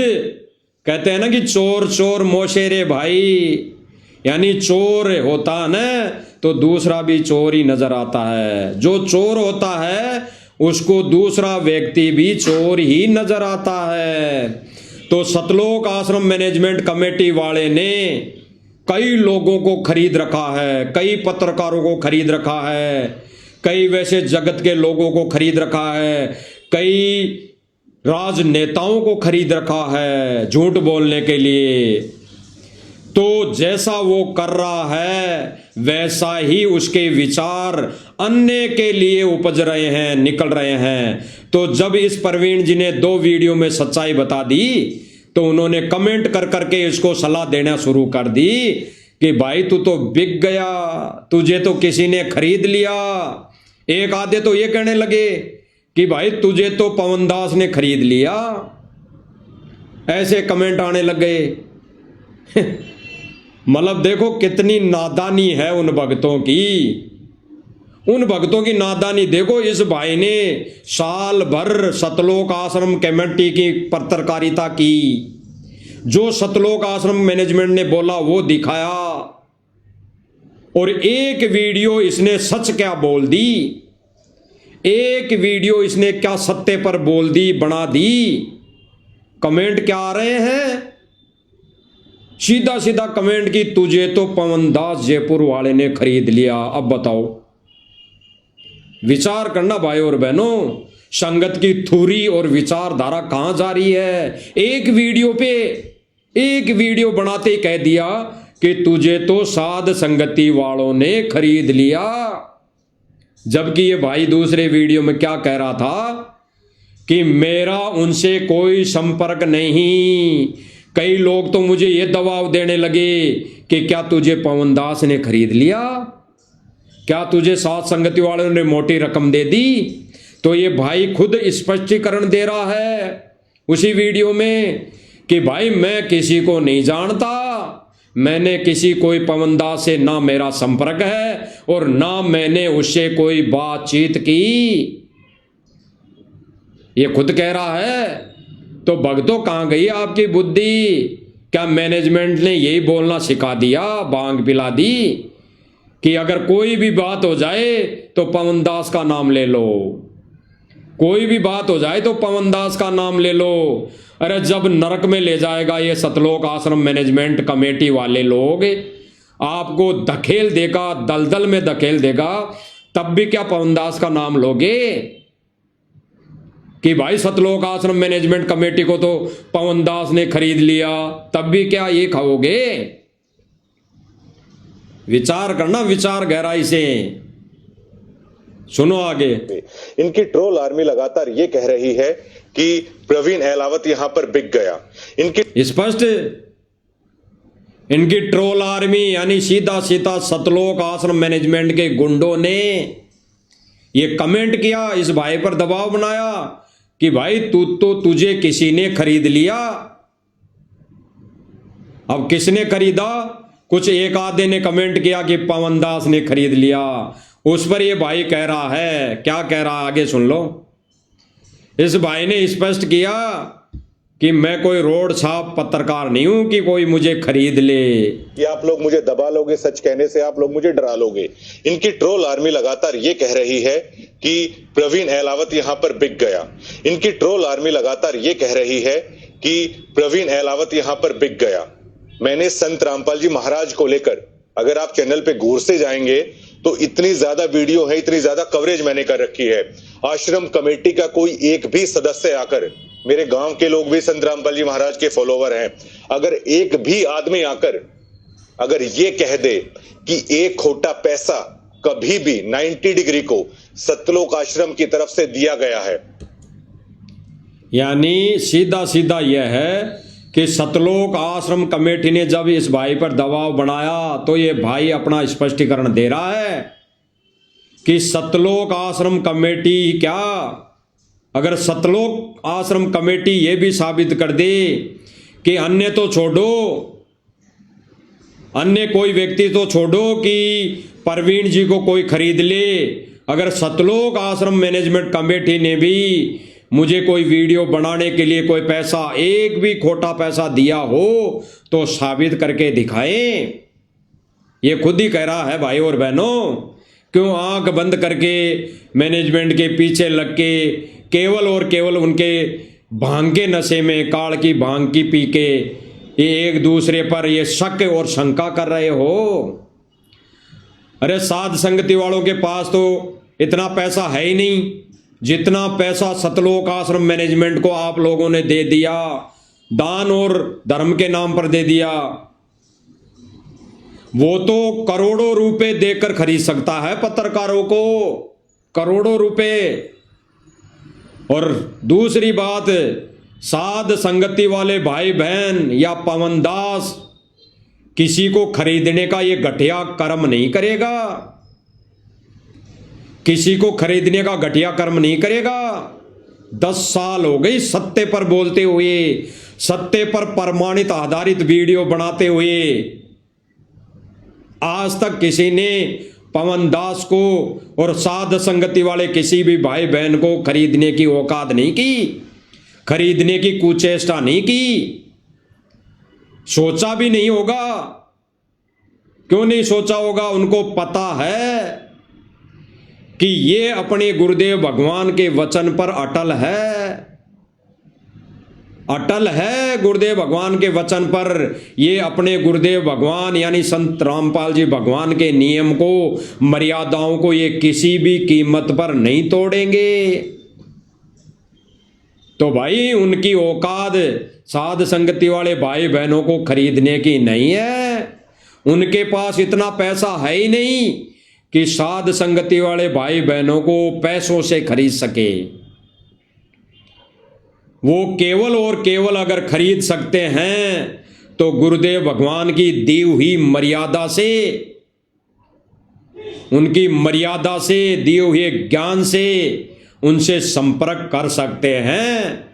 कहते हैं ना कि चोर चोर मोशेरे भाई, यानी चोर होता है ना तो दूसरा भी चोर ही नजर आता है। जो चोर होता है उसको दूसरा व्यक्ति भी चोर ही नजर आता है। तो सतलोक आश्रम मैनेजमेंट कमेटी वाले ने कई लोगों को खरीद रखा है, कई पत्रकारों को खरीद रखा है, कई वैसे जगत के लोगों को खरीद रखा है, कई राजनेताओं को खरीद रखा है झूठ बोलने के लिए। तो जैसा वो कर रहा है वैसा ही उसके विचार अन्य के लिए उपज रहे हैं, निकल रहे हैं। तो जब इस परवीन जी ने 2 वीडियो में सच्चाई बता दी तो उन्होंने कमेंट कर करके इसको सलाह देना शुरू कर दी कि भाई तू तो बिक गया, तुझे तो किसी ने खरीद लिया। एक आधे तो ये कहने लगे कि भाई तुझे तो पवन दास ने खरीद लिया। ऐसे कमेंट आने लग गए। मतलब देखो कितनी नादानी है उन भक्तों की, उन भक्तों की नादानी देखो। इस भाई ने साल भर सतलोक आश्रम कमेटी की पत्रकारिता की, जो सतलोक आश्रम मैनेजमेंट ने बोला वो दिखाया, और एक वीडियो इसने सच क्या बोल दी। एक वीडियो इसने क्या सत्ते पर बोल दी, बना दी। कमेंट क्या आ रहे हैं, सीधा सीधा कमेंट की तुझे तो पवनदास जयपुर वाले ने खरीद लिया। अब बताओ, विचार करना भाई और बहनों, संगत की थूरी और विचारधारा कहां जा रही है। एक वीडियो पे, एक वीडियो बनाते ही कह दिया कि तुझे तो साध संगति वालों ने खरीद लिया, जबकि ये भाई दूसरे वीडियो में क्या कह रहा था कि मेरा उनसे कोई संपर्क नहीं। कई लोग तो मुझे ये दबाव देने लगे कि क्या तुझे पवनदास ने खरीद लिया, क्या तुझे साध संगति वालों ने मोटी रकम दे दी। तो ये भाई खुद स्पष्टीकरण दे रहा है उसी वीडियो में कि भाई मैं किसी को नहीं जानता, मैंने किसी कोई पवनदास से ना मेरा संपर्क है और ना मैंने उससे कोई बातचीत की, ये खुद कह रहा है। तो भक्तों कहां गई आपकी बुद्धि? क्या मैनेजमेंट ने यही बोलना सिखा दिया, भांग पिला दी कि अगर कोई भी बात हो जाए तो पवनदास का नाम ले लो, कोई भी बात हो जाए तो पवनदास का नाम ले लो। अरे जब नरक में ले जाएगा ये सतलोक आश्रम मैनेजमेंट कमेटी वाले लोग, आपको धकेल देगा, दलदल में धकेल देगा, तब भी क्या पवनदास का नाम लोगे कि भाई सतलोक आश्रम मैनेजमेंट कमेटी को तो पवनदास ने खरीद लिया, तब भी क्या ये खाओगे? विचार करना, विचार गहराई से सुनो आगे। इनकी ट्रोल आर्मी लगातार ये कह रही है कि प्रवीण अहलावत यहां पर बिक गया। इनकी स्पष्ट, इनकी ट्रोल आर्मी यानी सीधा सीधा सतलोक आश्रम मैनेजमेंट के गुंडों ने ये कमेंट किया, इस भाई पर दबाव बनाया कि भाई तुझे किसी ने खरीद लिया। अब किसने खरीदा? कुछ एक आधे ने कमेंट किया कि पवनदास ने खरीद लिया। उस पर ये भाई कह रहा है, क्या कह रहा है आगे सुन लो। इस भाई ने स्पष्ट किया कि मैं कोई रोड छाप पत्रकार नहीं हूं कि कोई मुझे खरीद ले, कि आप लोग मुझे दबा लोगे, सच कहने से आप लोग मुझे डरा लोगे। इनकी ट्रोल आर्मी लगातार ये कह रही है कि प्रवीण अहलावत यहां पर बिक गया। इनकी ट्रोल आर्मी लगातार ये कह रही है कि प्रवीण अहलावत यहां पर बिक गया। मैंने संत रामपाल जी महाराज को लेकर, अगर आप चैनल पे गौर से जाएंगे तो इतनी ज्यादा वीडियो है, इतनी ज्यादा कवरेज मैंने कर रखी है। आश्रम कमेटी का कोई एक भी सदस्य आकर, मेरे गांव के लोग भी संत रामपाल जी महाराज के फॉलोवर हैं, अगर एक भी आदमी आकर अगर ये कह दे कि एक खोटा पैसा कभी भी 90 डिग्री को सतलोक आश्रम की तरफ से दिया गया है, यानी सीधा सीधा यह है कि सतलोक आश्रम कमेटी ने जब इस भाई पर दबाव बनाया तो ये भाई अपना स्पष्टीकरण दे रहा है कि सतलोक आश्रम कमेटी क्या, अगर सतलोक आश्रम कमेटी ये भी साबित कर दे कि अन्य तो छोड़ो, अन्य कोई व्यक्ति तो छोड़ो कि प्रवीण जी को कोई खरीद ले, अगर सतलोक आश्रम मैनेजमेंट कमेटी ने भी मुझे कोई वीडियो बनाने के लिए कोई पैसा, एक भी खोटा पैसा दिया हो तो साबित करके दिखाएं। ये खुद ही कह रहा है भाई और बहनों। क्यों आंख बंद करके मैनेजमेंट के पीछे लग के केवल और केवल उनके भांग के नशे में, काल की भांग की पी के ये एक दूसरे पर ये शक और शंका कर रहे हो? अरे साध संगति वालों के पास तो इतना पैसा है ही नहीं जितना पैसा सतलोक आश्रम मैनेजमेंट को आप लोगों ने दे दिया, दान और धर्म के नाम पर दे दिया। वो तो करोड़ों रुपए देकर खरीद सकता है पत्रकारों को, करोड़ों रुपए। और दूसरी बात, साध संगति वाले भाई बहन या पवनदास किसी को खरीदने का ये घटिया कर्म नहीं करेगा, किसी को खरीदने का घटिया कर्म नहीं करेगा। 10 साल हो गई सत्य पर बोलते हुए, सत्य पर प्रमाणित आधारित वीडियो बनाते हुए। आज तक किसी ने पवनदास को और साध संगति वाले किसी भी भाई बहन को खरीदने की औकात नहीं की, खरीदने की कुचेष्टा नहीं की, सोचा भी नहीं होगा। क्यों नहीं सोचा होगा? उनको पता है कि ये अपने गुरुदेव भगवान के वचन पर अटल है गुरुदेव भगवान के वचन पर। ये अपने गुरुदेव भगवान यानी संत रामपाल जी भगवान के नियम को, मर्यादाओं को ये किसी भी कीमत पर नहीं तोड़ेंगे। तो भाई उनकी औकात साध संगति वाले भाई बहनों को खरीदने की नहीं है। उनके पास इतना पैसा है ही नहीं कि साध संगति वाले भाई बहनों को पैसों से खरीद सके। वो केवल और केवल अगर खरीद सकते हैं तो गुरुदेव भगवान की दी हुई मर्यादा से, उनकी मर्यादा से, दिए हुए ज्ञान से उनसे संपर्क कर सकते हैं।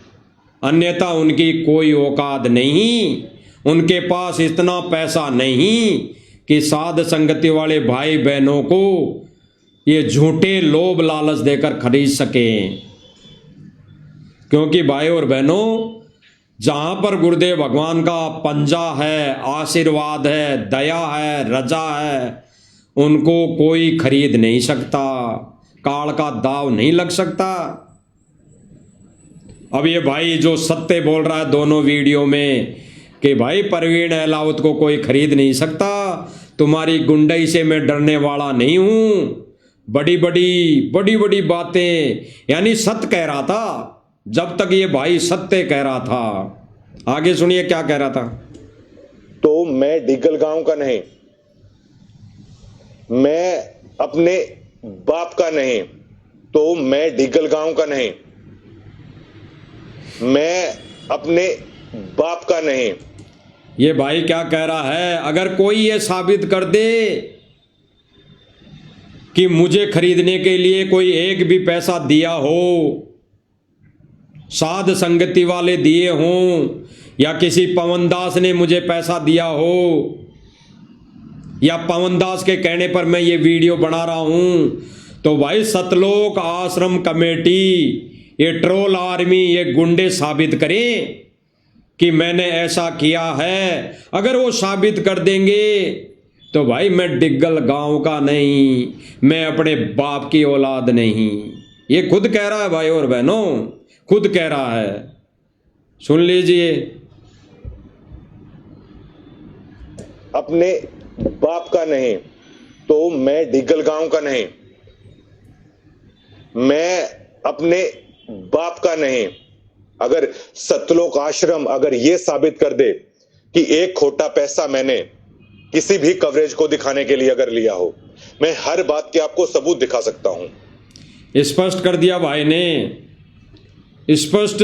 अन्यथा उनकी कोई औकात नहीं, उनके पास इतना पैसा नहीं कि साध संगति वाले भाई बहनों को ये झूठे लोभ लालच देकर खरीद सकें। क्योंकि भाई और बहनों, जहां पर गुरुदेव भगवान का पंजा है, आशीर्वाद है, दया है, रजा है, उनको कोई खरीद नहीं सकता, काल का दाव नहीं लग सकता। अब ये भाई जो सत्य बोल रहा है दोनों वीडियो में कि भाई परवीन अहलावत को कोई खरीद नहीं सकता, तुम्हारी गुंडई से मैं डरने वाला नहीं हूं, बड़ी बड़ी बातें, यानी सत्य कह रहा था। जब तक ये भाई सत्य कह रहा था, आगे सुनिए क्या कह रहा था। तो मैं डिगल गांव का नहीं, मैं अपने बाप का नहीं, तो मैं डिगल गांव का नहीं, मैं अपने बाप का नहीं। ये भाई क्या कह रहा है, अगर कोई ये साबित कर दे कि मुझे खरीदने के लिए कोई एक भी पैसा दिया हो, साध संगति वाले दिए हों, या किसी पवनदास ने मुझे पैसा दिया हो, या पवनदास के कहने पर मैं ये वीडियो बना रहा हूं, तो भाई सतलोक आश्रम कमेटी, ये ट्रोल आर्मी, ये गुंडे साबित करें कि मैंने ऐसा किया है। अगर वो साबित कर देंगे तो भाई मैं डिग्गल गांव का नहीं, मैं अपने बाप की औलाद नहीं। ये खुद कह रहा है भाई और बहनों, खुद कह रहा है, सुन लीजिए। अपने बाप का नहीं, तो मैं डिगल गांव का नहीं, मैं अपने बाप का नहीं। अगर सतलोक आश्रम अगर ये साबित कर दे कि एक खोटा पैसा मैंने किसी भी कवरेज को दिखाने के लिए अगर लिया हो, मैं हर बात के आपको सबूत दिखा सकता हूं। स्पष्ट कर दिया भाई ने, स्पष्ट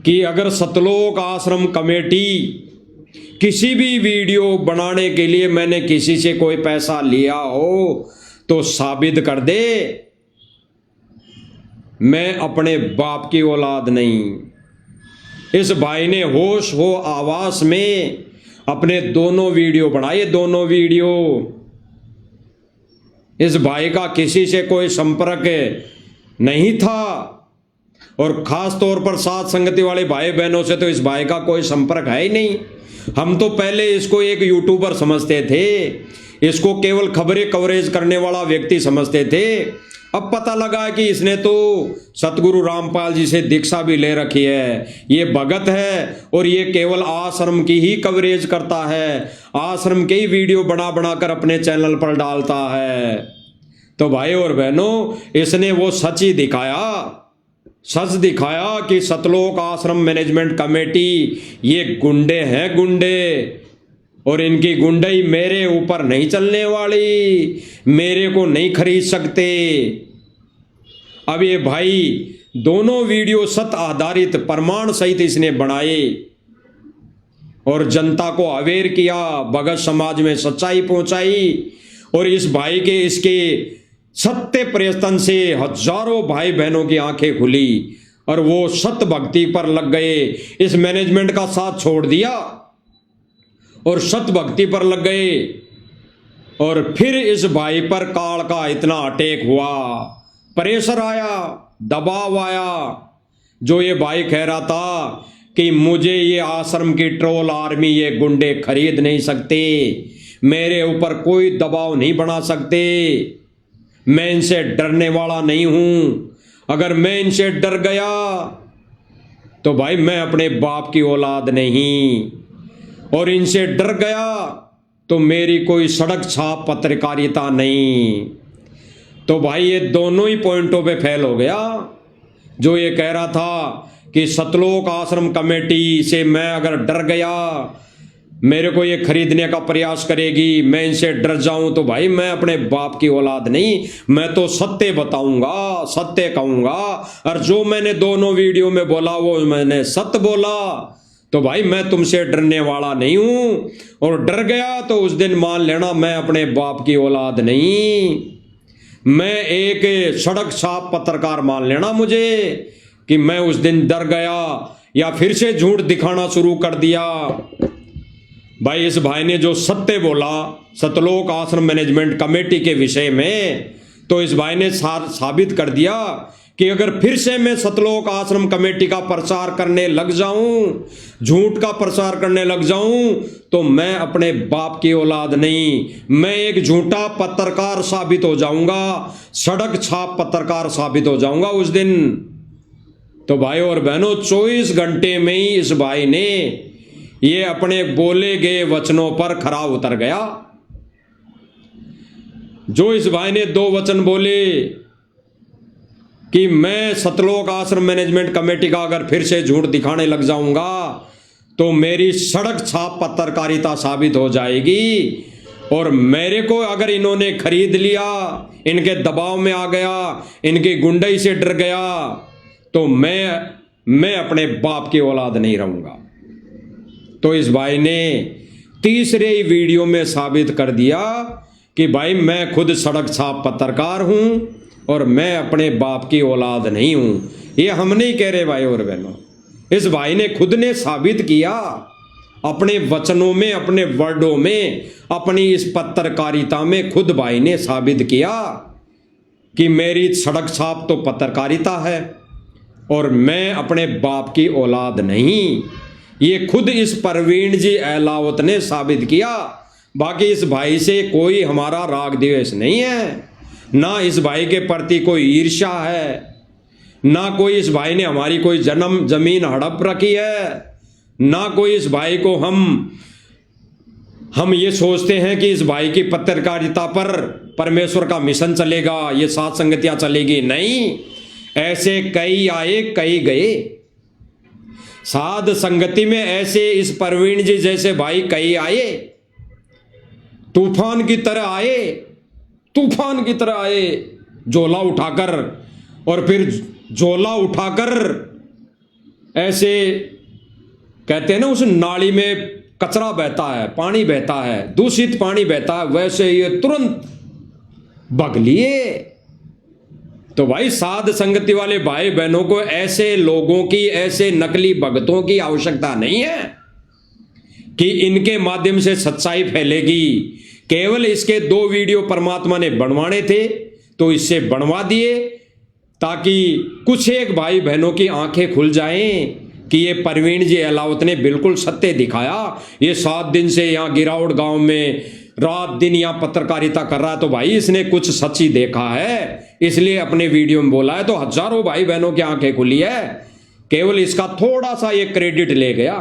कि अगर सतलोक आश्रम कमेटी किसी भी वीडियो बनाने के लिए मैंने किसी से कोई पैसा लिया हो तो साबित कर दे, मैं अपने बाप की औलाद नहीं। इस भाई ने होश हो आवास में अपने दोनों वीडियो बनाए, दोनों वीडियो। इस भाई का किसी से कोई संपर्क नहीं था, और खास तौर पर साथ संगति वाले भाई बहनों से तो इस भाई का कोई संपर्क है ही नहीं। हम तो पहले इसको एक यूट्यूबर समझते थे, इसको केवल खबरें कवरेज करने वाला व्यक्ति समझते थे। अब पता लगा कि इसने तो सतगुरु रामपाल जी से दीक्षा भी ले रखी है, ये भगत है और ये केवल आश्रम की ही कवरेज करता है, आश्रम के ही वीडियो बना बना कर अपने चैनल पर डालता है। तो भाई और बहनों, इसने वो सच ही दिखाया, सच दिखाया कि सतलोक आश्रम मैनेजमेंट कमेटी ये गुंडे हैं, गुंडे, और इनकी गुंडई मेरे ऊपर नहीं चलने वाली, मेरे को नहीं खरीद सकते। अब ये भाई दोनों वीडियो सत्य आधारित प्रमाण सहित इसने बनाए और जनता को अवेयर किया, भगत समाज में सच्चाई पहुंचाई, और इस भाई के इसके सत्य प्रयत्न से हजारों भाई बहनों की आंखें खुली और वो सत्य भक्ति पर लग गए। इस मैनेजमेंट का साथ छोड़ दिया और सत्य भक्ति पर लग गए। और फिर इस भाई पर काल का इतना अटैक हुआ, प्रेशर आया, दबाव आया, जो ये भाई कह रहा था कि मुझे ये आश्रम की ट्रोल आर्मी, ये गुंडे खरीद नहीं सकते, मेरे ऊपर कोई दबाव नहीं बना सकते, मैं इनसे डरने वाला नहीं हूं। अगर मैं इनसे डर गया तो भाई मैं अपने बाप की औलाद नहीं, और इनसे डर गया तो मेरी कोई सड़क छाप पत्रकारिता नहीं। तो भाई ये दोनों ही पॉइंटों पे फेल हो गया। जो ये कह रहा था कि सतलोक आश्रम कमेटी से मैं अगर डर गया, मेरे को ये खरीदने का प्रयास करेगी, मैं इनसे डर जाऊं, तो भाई मैं अपने बाप की औलाद नहीं, मैं तो सत्य बताऊंगा, सत्य कहूंगा। और जो मैंने दोनों वीडियो में बोला वो मैंने सत्य बोला। तो भाई मैं तुमसे डरने वाला नहीं हूं, और डर गया तो उस दिन मान लेना मैं अपने बाप की औलाद नहीं, मैं एक सड़क छाप पत्रकार मान लेना मुझे कि मैं उस दिन डर गया या फिर से झूठ दिखाना शुरू कर दिया। भाई इस भाई ने जो सत्य बोला सतलोक आश्रम मैनेजमेंट कमेटी के विषय में, तो इस भाई ने साबित कर दिया कि अगर फिर से मैं सतलोक आश्रम कमेटी का प्रचार करने लग जाऊं, झूठ का प्रचार करने लग जाऊं, तो मैं अपने बाप की औलाद नहीं, मैं एक झूठा पत्रकार साबित हो जाऊंगा, सड़क छाप पत्रकार साबित हो जाऊंगा उस दिन। तो भाई और बहनों 24 घंटे में ही इस भाई ने ये अपने बोले गए वचनों पर खरा उतर गया। जो इस भाई ने 2 वचन बोले कि मैं सतलोक आश्रम मैनेजमेंट कमेटी का अगर फिर से झूठ दिखाने लग जाऊंगा तो मेरी सड़क छाप पत्रकारिता साबित हो जाएगी, और मेरे को अगर इन्होंने खरीद लिया, इनके दबाव में आ गया, इनकी गुंडई से डर गया, तो मैं अपने बाप की औलाद नहीं रहूंगा। तो इस भाई ने तीसरे ही वीडियो में साबित कर दिया कि भाई मैं खुद सड़क छाप पत्रकार हूं और मैं अपने बाप की औलाद नहीं हूं। ये हम नहीं कह रहे भाई और बहनों, इस भाई ने खुद ने साबित किया अपने वचनों में, अपने वर्डों में, अपनी इस पत्रकारिता में खुद भाई ने साबित किया कि मेरी सड़क छाप तो पत्रकारिता है और मैं अपने बाप की औलाद नहीं। ये खुद इस परवीन जी अहलावत ने साबित किया। बाकी इस भाई से कोई हमारा राग द्वेष नहीं है, ना इस भाई के प्रति कोई ईर्ष्या है, ना कोई इस भाई ने हमारी कोई जमीन हड़प रखी है, ना कोई इस भाई को हम ये सोचते हैं कि इस भाई की पत्रकारिता पर परमेश्वर का मिशन चलेगा, ये सात संगतियां चलेगी। नहीं, ऐसे कई आए कई गए। साध संगति में ऐसे इस परवीन जी जैसे भाई कई आए, तूफान की तरह आए, तूफान की तरह आए, झोला उठाकर, और फिर झोला उठाकर ऐसे कहते हैं ना उस नाली में कचरा बहता है, पानी बहता है, दूषित पानी बहता है, वैसे ये तुरंत भग लिए। तो भाई साध संगति वाले भाई बहनों को ऐसे लोगों की, ऐसे नकली भक्तों की आवश्यकता नहीं है कि इनके माध्यम से सच्चाई फैलेगी। केवल इसके 2 वीडियो परमात्मा ने बनवाने थे तो इससे बनवा दिए, ताकि कुछ एक भाई बहनों की आंखें खुल जाएं कि ये परवीन जी अहलावत ने बिल्कुल सत्य दिखाया। ये 7 दिन से यहाँ गिरावड़ गांव में रात दिन यहाँ पत्रकारिता कर रहा है, तो भाई इसने कुछ सच्ची देखा है, इसलिए अपने वीडियो में बोला है। तो हजारों भाई बहनों की आंखें खुली है। केवल इसका थोड़ा सा ये क्रेडिट ले गया,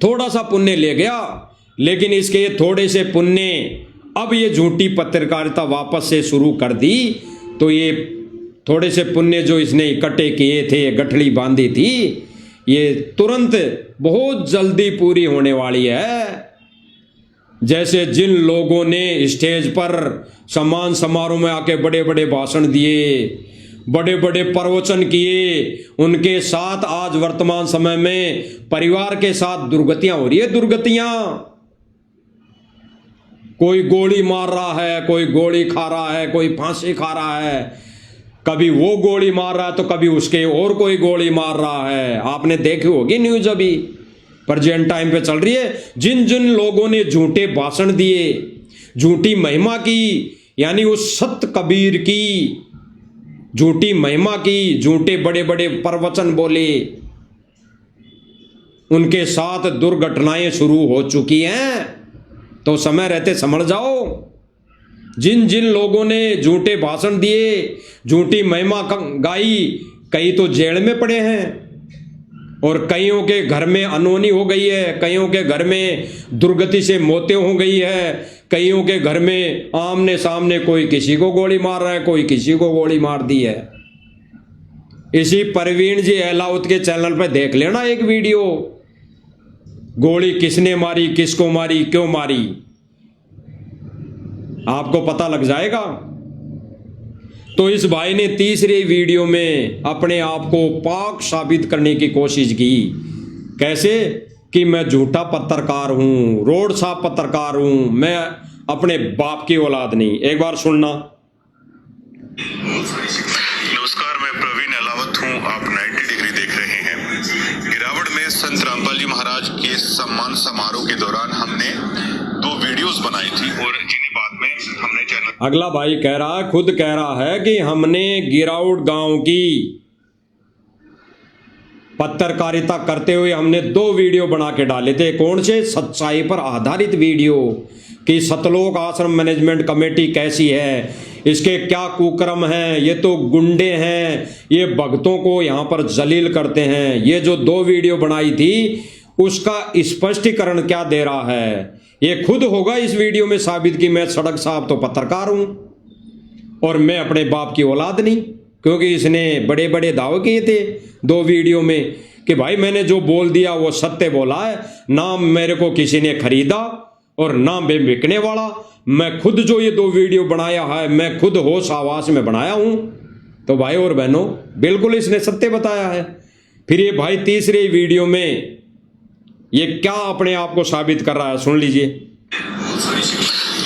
थोड़ा सा पुण्य ले गया, लेकिन इसके ये थोड़े से पुण्य अब ये झूठी पत्रकारिता वापस से शुरू कर दी, तो ये थोड़े से पुण्य जो इसने इकट्ठे किए थे, गठड़ी बांधी थी, ये तुरंत बहुत जल्दी पूरी होने वाली है। जैसे जिन लोगों ने स्टेज पर सम्मान समारोह में आके बड़े बड़े भाषण दिए, बड़े बड़े प्रवचन किए, उनके साथ आज वर्तमान समय में परिवार के साथ दुर्गतियां हो रही है। दुर्गतियां, कोई गोली मार रहा है, कोई गोली खा रहा है, कोई फांसी खा रहा है, कभी वो गोली मार रहा है तो कभी उसके और कोई गोली मार रहा है। आपने देखी होगी न्यूज, अभी प्रेजेंट टाइम पे चल रही है। जिन जिन लोगों ने झूठे भाषण दिए, झूठी महिमा की, यानी उस सत कबीर की झूठी महिमा की, झूठे बड़े बड़े प्रवचन बोले, उनके साथ दुर्घटनाएं शुरू हो चुकी हैं। तो समय रहते समझ जाओ। जिन जिन लोगों ने झूठे भाषण दिए, झूठी महिमा गाई, कई तो जेल में पड़े हैं और कईयों के घर में अनहोनी हो गई है, कईयों के घर में दुर्गति से मौतें हो गई है, कईयों के घर में आमने सामने कोई किसी को गोली मार रहा है, कोई किसी को गोली मार दी है। इसी परवीन जी अहलावत के चैनल पर देख लेना एक वीडियो, गोली किसने मारी, किसको मारी, क्यों मारी, आपको पता लग जाएगा। तो इस भाई ने तीसरी वीडियो में अपने आप को पाक साबित करने की कोशिश की। कैसे? कि मैं झूठा पत्रकार हूं, रोड साफ पत्रकार हूं, मैं अपने बाप की औलाद नहीं। एक बार सुनना। नमस्कार, मैं प्रवीण अहलावत हूं, आप 90 डिग्री देख रहे हैं। गिरावड़ में संत रामपाल जी महाराज के सम्मान समारोह के दौरान हमने 2 वीडियोस बनाई थी और जिन्हें बाद में हमने चैनल। अगला भाई कह रहा है, खुद कह रहा है कि हमने गिरावड़ गांव की पत्रकारिता करते हुए हमने 2 वीडियो बना के डाले थे। कौन से? सच्चाई पर आधारित वीडियो कि सतलोक आश्रम मैनेजमेंट कमेटी कैसी है, इसके क्या कुकर्म हैं, ये तो गुंडे हैं, ये भक्तों को यहाँ पर जलील करते हैं। ये जो 2 वीडियो बनाई थी उसका स्पष्टीकरण क्या दे रहा है? ये खुद होगा इस वीडियो में साबित कि मैं सड़क साहब तो पत्रकार हूं और मैं अपने बाप की औलाद नहीं, क्योंकि इसने बड़े बड़े दावे किए थे 2 वीडियो में कि भाई मैंने जो बोल दिया वो सत्य बोला है, ना मेरे को किसी ने खरीदा और ना मैं बिकने वाला। मैं खुद जो ये 2 वीडियो बनाया है, मैं खुद होश आवास में बनाया हूं। तो भाई और बहनों, बिल्कुल इसने सत्य बताया है। फिर ये भाई तीसरे वीडियो में ये क्या अपने आप को साबित कर रहा है, सुन लीजिए।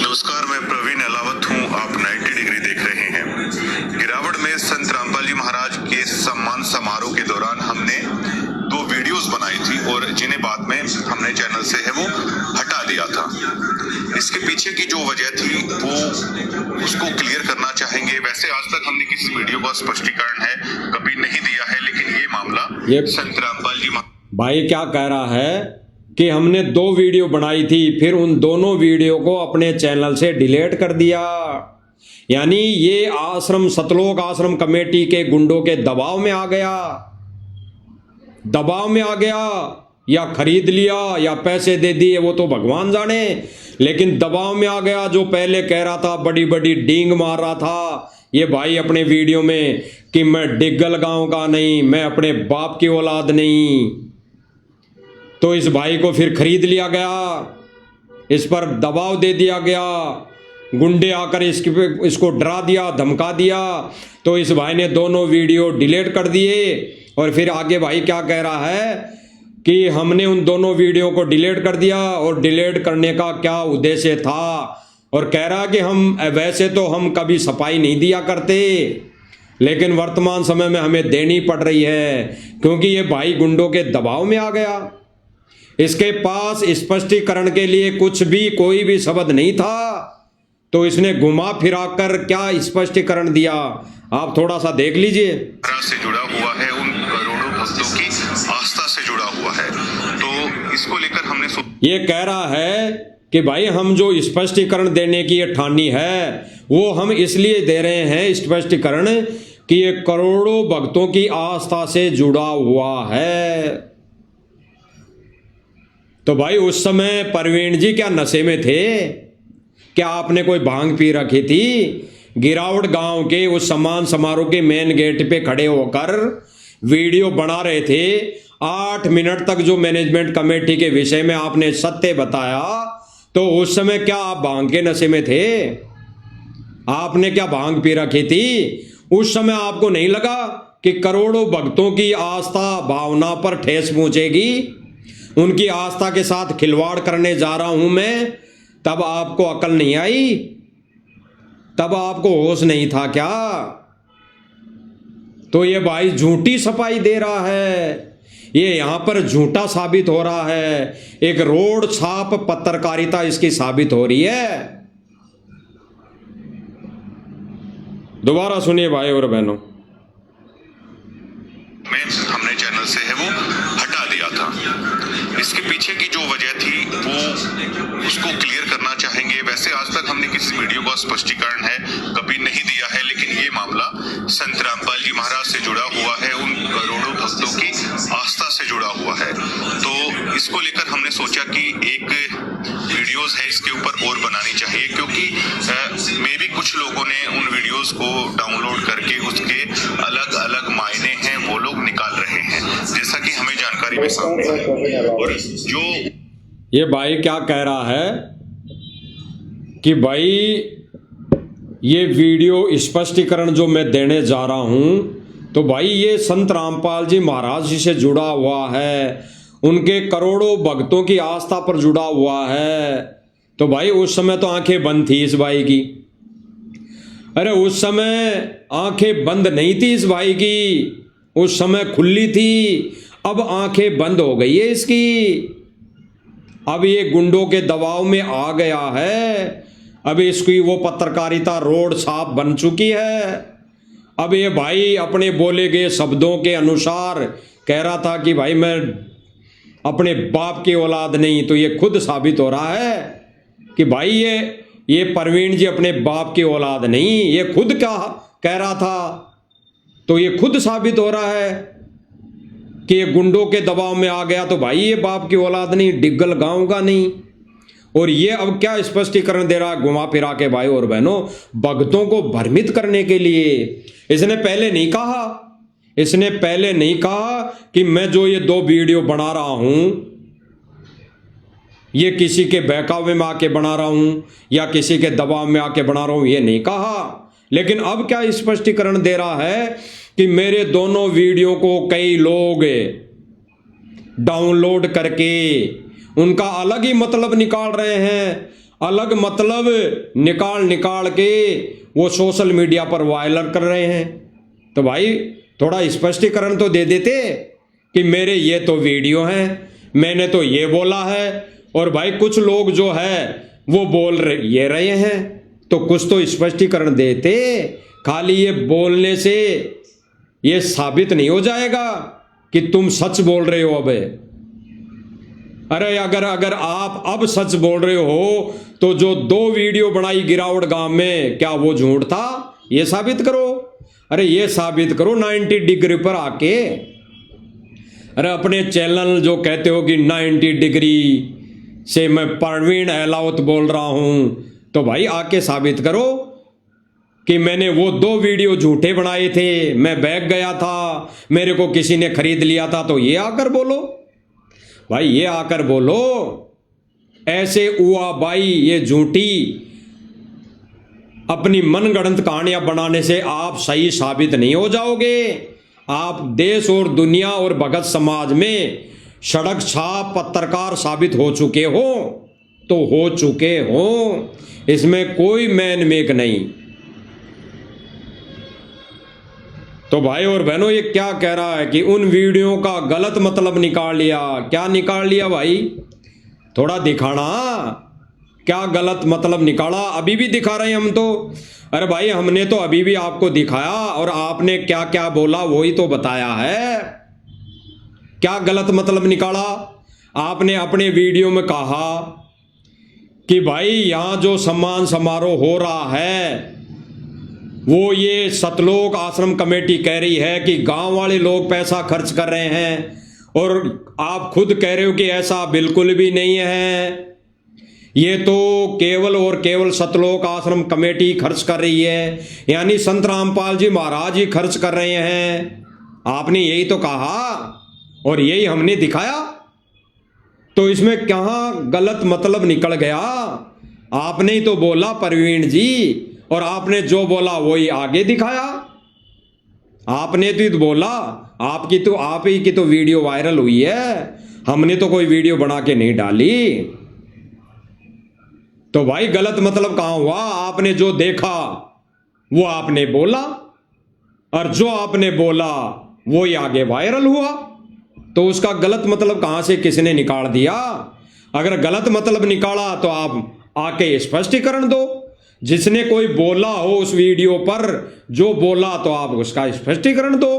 नमस्कार, मैं प्रवीण अहलावत हूं, आप 90 डिग्री देख रहे हैं। गिरावड़ में संत रामपाल जी महाराज के सम्मान समारोह के दौरान हमने 2 वीडियोस बनाई थी और जिन्हें बाद में हमने चैनल से है वो हटा दिया था। इसके पीछे की जो वजह थी वो उसको क्लियर करना चाहेंगे। वैसे आज तक हमने किसी वीडियो का स्पष्टीकरण है कभी नहीं दिया है, लेकिन ये मामला संत रामपाल जी भाई क्या कह रहा है कि हमने 2 वीडियो बनाई थी, फिर उन दोनों वीडियो को अपने चैनल से डिलीट कर दिया। यानी ये आश्रम सतलोक आश्रम कमेटी के गुंडों के दबाव में आ गया, दबाव में आ गया, या खरीद लिया या पैसे दे दिए वो तो भगवान जाने, लेकिन दबाव में आ गया। जो पहले कह रहा था, बड़ी बड़ी डींग मार रहा था ये भाई अपने वीडियो में कि मैं डिग्गल गांव का नहीं, मैं अपने बाप की औलाद नहीं, तो इस भाई को फिर खरीद लिया गया, इस पर दबाव दे दिया गया, गुंडे आकर इसको डरा दिया, धमका दिया। तो इस भाई ने दोनों वीडियो डिलीट कर दिए। और फिर आगे भाई क्या कह रहा है कि हमने उन दोनों वीडियो को डिलीट कर दिया, और डिलीट करने का क्या उद्देश्य था, और कह रहा कि हम वैसे तो हम कभी सफाई नहीं दिया करते, लेकिन वर्तमान समय में हमें देनी पड़ रही है क्योंकि ये भाई गुंडों के दबाव में आ गया। इसके पास स्पष्टीकरण के लिए कुछ भी, कोई भी शब्द नहीं था, तो इसने घुमा फिरा कर क्या स्पष्टीकरण दिया, आप थोड़ा सा देख लीजिए। से जुड़ा हुआ है, उन करोड़ों भक्तों की आस्था से जुड़ा हुआ है, तो इसको लेकर हमने ये कह रहा है कि भाई हम जो स्पष्टीकरण देने की ये ठानी है वो हम इसलिए दे रहे हैं स्पष्टीकरण कि ये करोड़ों भक्तों की आस्था से जुड़ा हुआ है। तो भाई उस समय परवीन जी क्या नशे में थे? क्या आपने कोई भांग पी रखी थी? गिरावड़ गांव के उस सम्मान समारोह के मेन गेट पे खड़े होकर वीडियो बना रहे थे। 8 मिनट तक जो मैनेजमेंट कमेटी के विषय में आपने सत्य बताया, तो उस समय क्या आप भांग के नशे में थे? आपने क्या भांग पी रखी थी? उस समय आपको नहीं लगा कि करोड़ों भक्तों की आस्था भावना पर ठेस पहुंचेगी, उनकी आस्था के साथ खिलवाड़ करने जा रहा हूं मैं? तब आपको अकल नहीं आई? तब आपको होश नहीं था क्या? तो ये भाई झूठी सफाई दे रहा है, ये यहां पर झूठा साबित हो रहा है। एक रोड छाप पत्रकारिता इसकी साबित हो रही है। दोबारा सुनिए भाई और बहनों। में हमने चैनल से है वो हटा दिया था। इसके पीछे की जो वजह थी वो उसको क्लियर करना चाहेंगे। वैसे आज तक हमने किसी वीडियो का स्पष्टीकरण है कभी नहीं दिया है, लेकिन ये मामला संत रामपाल जी महाराज से जुड़ा हुआ है, उन करोड़ों भक्तों की आस्था से जुड़ा हुआ है। तो इसको लेकर हमने सोचा कि एक वीडियोस है इसके ऊपर और बनानी चाहिए, क्योंकि मे भी कुछ लोगों ने उन वीडियोस को डाउनलोड करके उसके अलग अलग मायने हैं वो लोग निकाल रहे हैं, जैसा कि हमें जानकारी में सामने है। और जो ये भाई क्या कह रहा है कि भाई ये वीडियो स्पष्टीकरण जो मैं देने जा रहा हूं, तो भाई ये संत रामपाल जी महाराज जी से जुड़ा हुआ है, उनके करोड़ों भक्तों की आस्था पर जुड़ा हुआ है। तो भाई उस समय तो आंखें बंद थी इस भाई की। अरे उस समय आंखें बंद नहीं थी इस भाई की, उस समय खुली थी। अब आंखें बंद हो गई है इसकी। अब ये गुंडों के दबाव में आ गया है। अब इसकी वो पत्रकारिता रोड साफ बन चुकी है। अब ये भाई अपने बोले गए शब्दों के अनुसार कह रहा था कि भाई मैं अपने बाप की औलाद नहीं, तो ये खुद साबित हो रहा है कि भाई ये प्रवीण जी अपने बाप की औलाद नहीं, ये खुद क्या कह रहा था। तो ये खुद साबित हो रहा है कि ये गुंडों के दबाव में आ गया, तो भाई ये बाप की औलाद नहीं, डिग्गल गांव का नहीं। और ये अब क्या स्पष्टीकरण दे रहा घुमा फिरा के भाई और बहनों, भक्तों को भ्रमित करने के लिए। इसने पहले नहीं कहा, इसने पहले नहीं कहा कि मैं जो ये 2 वीडियो बना रहा हूं ये किसी के बहकावे में आके बना रहा हूं या किसी के दबाव में आके बना रहा हूं, ये नहीं कहा। लेकिन अब क्या स्पष्टीकरण दे रहा है कि मेरे दोनों वीडियो को कई लोग डाउनलोड करके उनका अलग ही मतलब निकाल रहे हैं, अलग मतलब निकाल के वो सोशल मीडिया पर वायरल कर रहे हैं। तो भाई थोड़ा स्पष्टीकरण तो दे देते कि मेरे ये तो वीडियो हैं, मैंने तो ये बोला है, और भाई कुछ लोग जो है वो बोल रहे हैं, तो कुछ तो स्पष्टीकरण देते। खाली ये बोलने से ये साबित नहीं हो जाएगा कि तुम सच बोल रहे हो। अब अरे अगर आप अब सच बोल रहे हो तो जो 2 वीडियो बनाई गिरावट गांव में, क्या वो झूठ था? ये साबित करो। अरे ये साबित करो 90 डिग्री पर आके। अरे अपने चैनल जो कहते हो कि 90 डिग्री से मैं प्रवीण अहलावत बोल रहा हूं, तो भाई आके साबित करो कि मैंने वो 2 वीडियो झूठे बनाए थे, मैं बैग गया था, मेरे को किसी ने खरीद लिया था। तो ये आकर बोलो भाई, ये आकर बोलो। ऐसे उआ बाई ये झूठी अपनी मनगढ़ंत कहानियां बनाने से आप सही साबित नहीं हो जाओगे। आप देश और दुनिया और भगत समाज में सड़क छाप पत्रकार साबित हो चुके हो, तो हो चुके हो, इसमें कोई मैन मेक नहीं। तो भाई और बहनों ये क्या कह रहा है कि उन वीडियो का गलत मतलब निकाल लिया। क्या निकाल लिया भाई? थोड़ा दिखाना, क्या गलत मतलब निकाला? अभी भी दिखा रहे हैं हम तो। अरे भाई हमने तो अभी भी आपको दिखाया और आपने क्या क्या बोला वही तो बताया है। क्या गलत मतलब निकाला? आपने अपने वीडियो में कहा कि भाई यहां जो सम्मान समारोह हो रहा है वो ये सतलोक आश्रम कमेटी कह रही है कि गांव वाले लोग पैसा खर्च कर रहे हैं, और आप खुद कह रहे हो कि ऐसा बिल्कुल भी नहीं है, ये तो केवल और केवल सतलोक आश्रम कमेटी खर्च कर रही है, यानी संत रामपाल जी महाराज ही खर्च कर रहे हैं। आपने यही तो कहा और यही हमने दिखाया। तो इसमें कहां गलत मतलब निकल गया? आपने ही तो बोला प्रवीण जी, और आपने जो बोला वही आगे दिखाया। आपने तो बोला, आप ही की तो वीडियो वायरल हुई है, हमने तो कोई वीडियो बना के नहीं डाली। तो भाई गलत मतलब कहां हुआ? आपने जो देखा वो आपने बोला, और जो आपने बोला वो ही आगे वायरल हुआ। तो उसका गलत मतलब कहां से किसने निकाल दिया? अगर गलत मतलब निकाला तो आप आके स्पष्टीकरण दो। जिसने कोई बोला हो उस वीडियो पर जो बोला, तो आप उसका स्पष्टीकरण दो।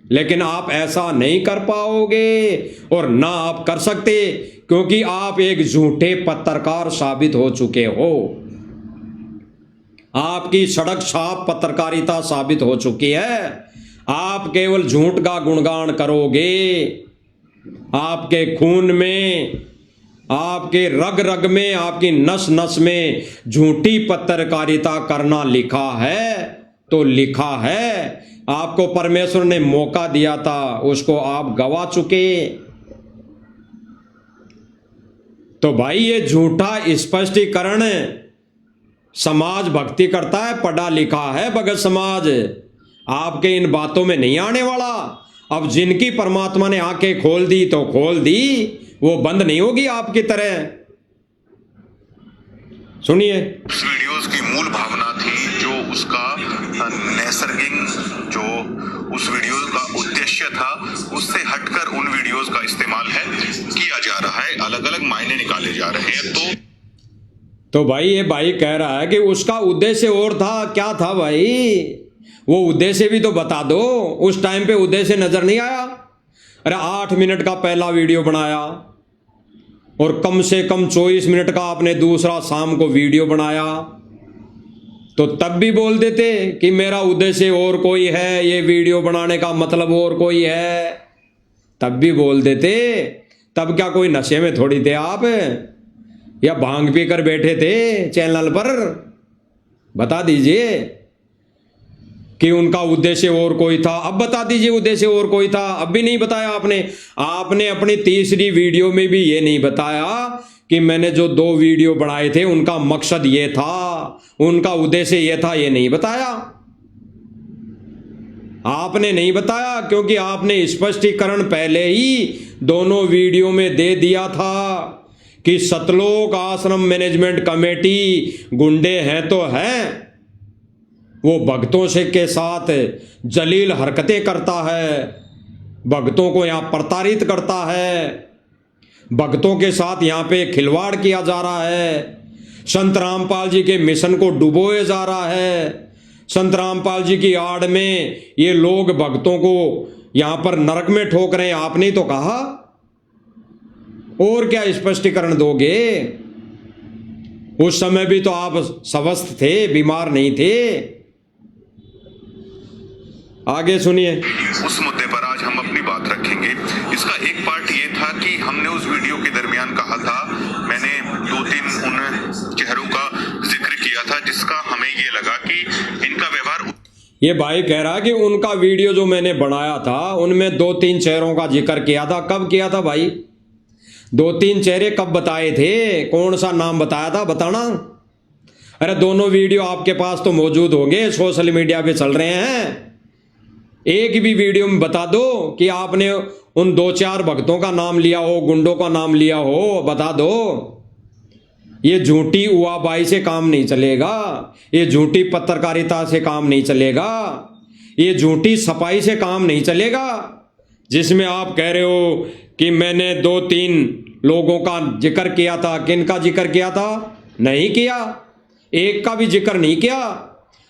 लेकिन आप ऐसा नहीं कर पाओगे और ना आप कर सकते, क्योंकि आप एक झूठे पत्रकार साबित हो चुके हो। आपकी सड़क छाप पत्रकारिता साबित हो चुकी है। आप केवल झूठ का गुणगान करोगे। आपके खून में, आपके रग रग में, आपकी नस नस में झूठी पत्रकारिता करना लिखा है तो लिखा है। आपको परमेश्वर ने मौका दिया था, उसको आप गवा चुके। तो भाई ये झूठा स्पष्टीकरण समाज भक्ति करता है, पढ़ा लिखा है भगत समाज, आपके इन बातों में नहीं आने वाला। अब जिनकी परमात्मा ने आंखें खोल दी तो खोल दी, वो बंद नहीं होगी आपकी तरह। सुनिए। उस वीडियोस की मूल भावना थी, जो उसका नैसर्गिक, जो उस वीडियो का उद्देश्य था, उससे हटकर उन वीडियोस का इस्तेमाल है किया जा रहा है, अलग अलग मायने निकाले जा रहे हैं। तो भाई ये भाई कह रहा है कि उसका उद्देश्य और था। क्या था भाई? वो उद्देश्य भी तो बता दो। उस टाइम पे उद्देश्य नजर नहीं आया? अरे 8 मिनट का पहला वीडियो बनाया और कम से कम 24 मिनट का आपने दूसरा शाम को वीडियो बनाया, तो तब भी बोल देते कि मेरा उद्देश्य और कोई है, ये वीडियो बनाने का मतलब और कोई है, तब भी बोल देते। तब क्या कोई नशे में थोड़ी थे आप, या भांग पी कर बैठे थे चैनल पर? बता दीजिए कि उनका उद्देश्य और कोई था। अब बता दीजिए उद्देश्य और कोई था। अब भी नहीं बताया आपने। आपने अपनी तीसरी वीडियो में भी ये नहीं बताया कि मैंने जो 2 वीडियो बनाए थे उनका मकसद ये था, उनका उद्देश्य ये था, ये नहीं बताया। आपने नहीं बताया क्योंकि आपने स्पष्टीकरण पहले ही दोनों वीडियो में दे दिया था कि सतलोक आश्रम मैनेजमेंट कमेटी गुंडे हैं तो हैं, वो भक्तों से के साथ जलील हरकतें करता है, भक्तों को यहां प्रताड़ित करता है, भक्तों के साथ यहां पे खिलवाड़ किया जा रहा है, संत रामपाल जी के मिशन को डुबोए जा रहा है, संत रामपाल जी की आड़ में ये लोग भक्तों को यहां पर नरक में ठोक रहे हैं। आपने तो कहा। और क्या स्पष्टीकरण दोगे? उस समय भी तो आप स्वस्थ थे, बीमार नहीं थे। आगे सुनिए। उस मुद्दे पर आज हम अपनी बात रखेंगे। इसका एक पार्ट ये था कि हमने उस वीडियो के दरमियान कहा था, मैंने 2-3 उन चेहरों का जिक्र किया था जिसका हमें ये लगा कि इनका व्यवहार। ये भाई कह रहा है कि उनका वीडियो जो मैंने बनाया था उनमें 2-3 चेहरों का जिक्र किया था। कब किया था भाई? 2-3 चेहरे कब बताए थे? कौन सा नाम बताया था? बताना। अरे दोनों वीडियो आपके पास तो मौजूद होंगे, सोशल मीडिया पे चल रहे हैं। एक भी वीडियो में बता दो कि आपने उन 2-4 भक्तों का नाम लिया हो, गुंडों का नाम लिया हो, बता दो। ये झूठी उवाबाई से काम नहीं चलेगा, ये झूठी पत्रकारिता से काम नहीं चलेगा, ये झूठी सफाई से काम नहीं चलेगा, जिसमें आप कह रहे हो कि मैंने 2-3 लोगों का जिक्र किया था। किन का जिक्र किया था? नहीं किया। एक का भी जिक्र नहीं किया।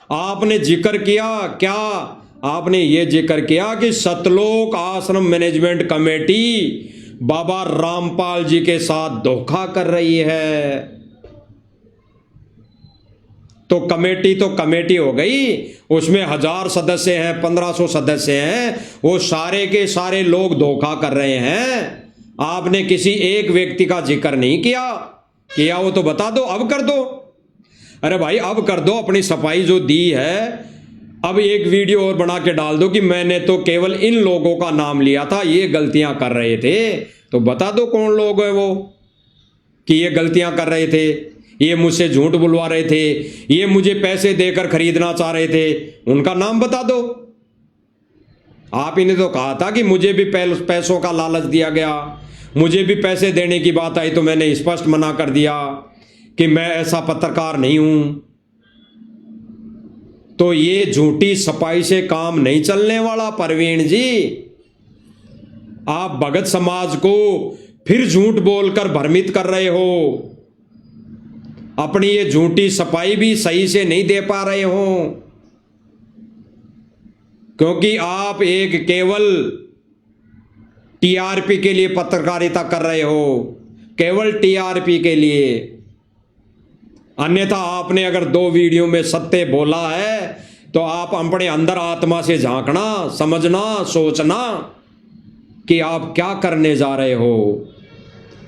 आपने जिक्र किया क्या? आपने ये जिक्र किया कि सतलोक आश्रम मैनेजमेंट कमेटी बाबा रामपाल जी के साथ धोखा कर रही है। तो कमेटी हो गई, उसमें 1000 सदस्य हैं, 1500 सदस्य हैं, वो सारे के सारे लोग धोखा कर रहे हैं। आपने किसी एक व्यक्ति का जिक्र नहीं किया वो तो बता दो, अब कर दो। अरे भाई अब कर दो, अपनी सफाई जो दी है। अब एक वीडियो और बना के डाल दो कि मैंने तो केवल इन लोगों का नाम लिया था, ये गलतियां कर रहे थे। तो बता दो कौन लोग हैं वो कि ये गलतियां कर रहे थे, ये मुझसे झूठ बुलवा रहे थे, ये मुझे पैसे देकर खरीदना चाह रहे थे, उनका नाम बता दो। आप ही ने तो कहा था कि मुझे भी पैसों का लालच दिया गया, मुझे भी पैसे देने की बात आई तो मैंने स्पष्ट मना कर दिया कि मैं ऐसा पत्रकार नहीं हूं। तो ये झूठी सफाई से काम नहीं चलने वाला परवीन जी। आप भगत समाज को फिर झूठ बोलकर भ्रमित कर रहे हो, अपनी ये झूठी सफाई भी सही से नहीं दे पा रहे हो। क्योंकि आप एक केवल टीआरपी के लिए पत्रकारिता कर रहे हो, केवल टीआरपी के लिए। अन्यथा आपने अगर 2 वीडियो में सत्य बोला है तो आप अपने अंदर आत्मा से झांकना, समझना, सोचना कि आप क्या करने जा रहे हो।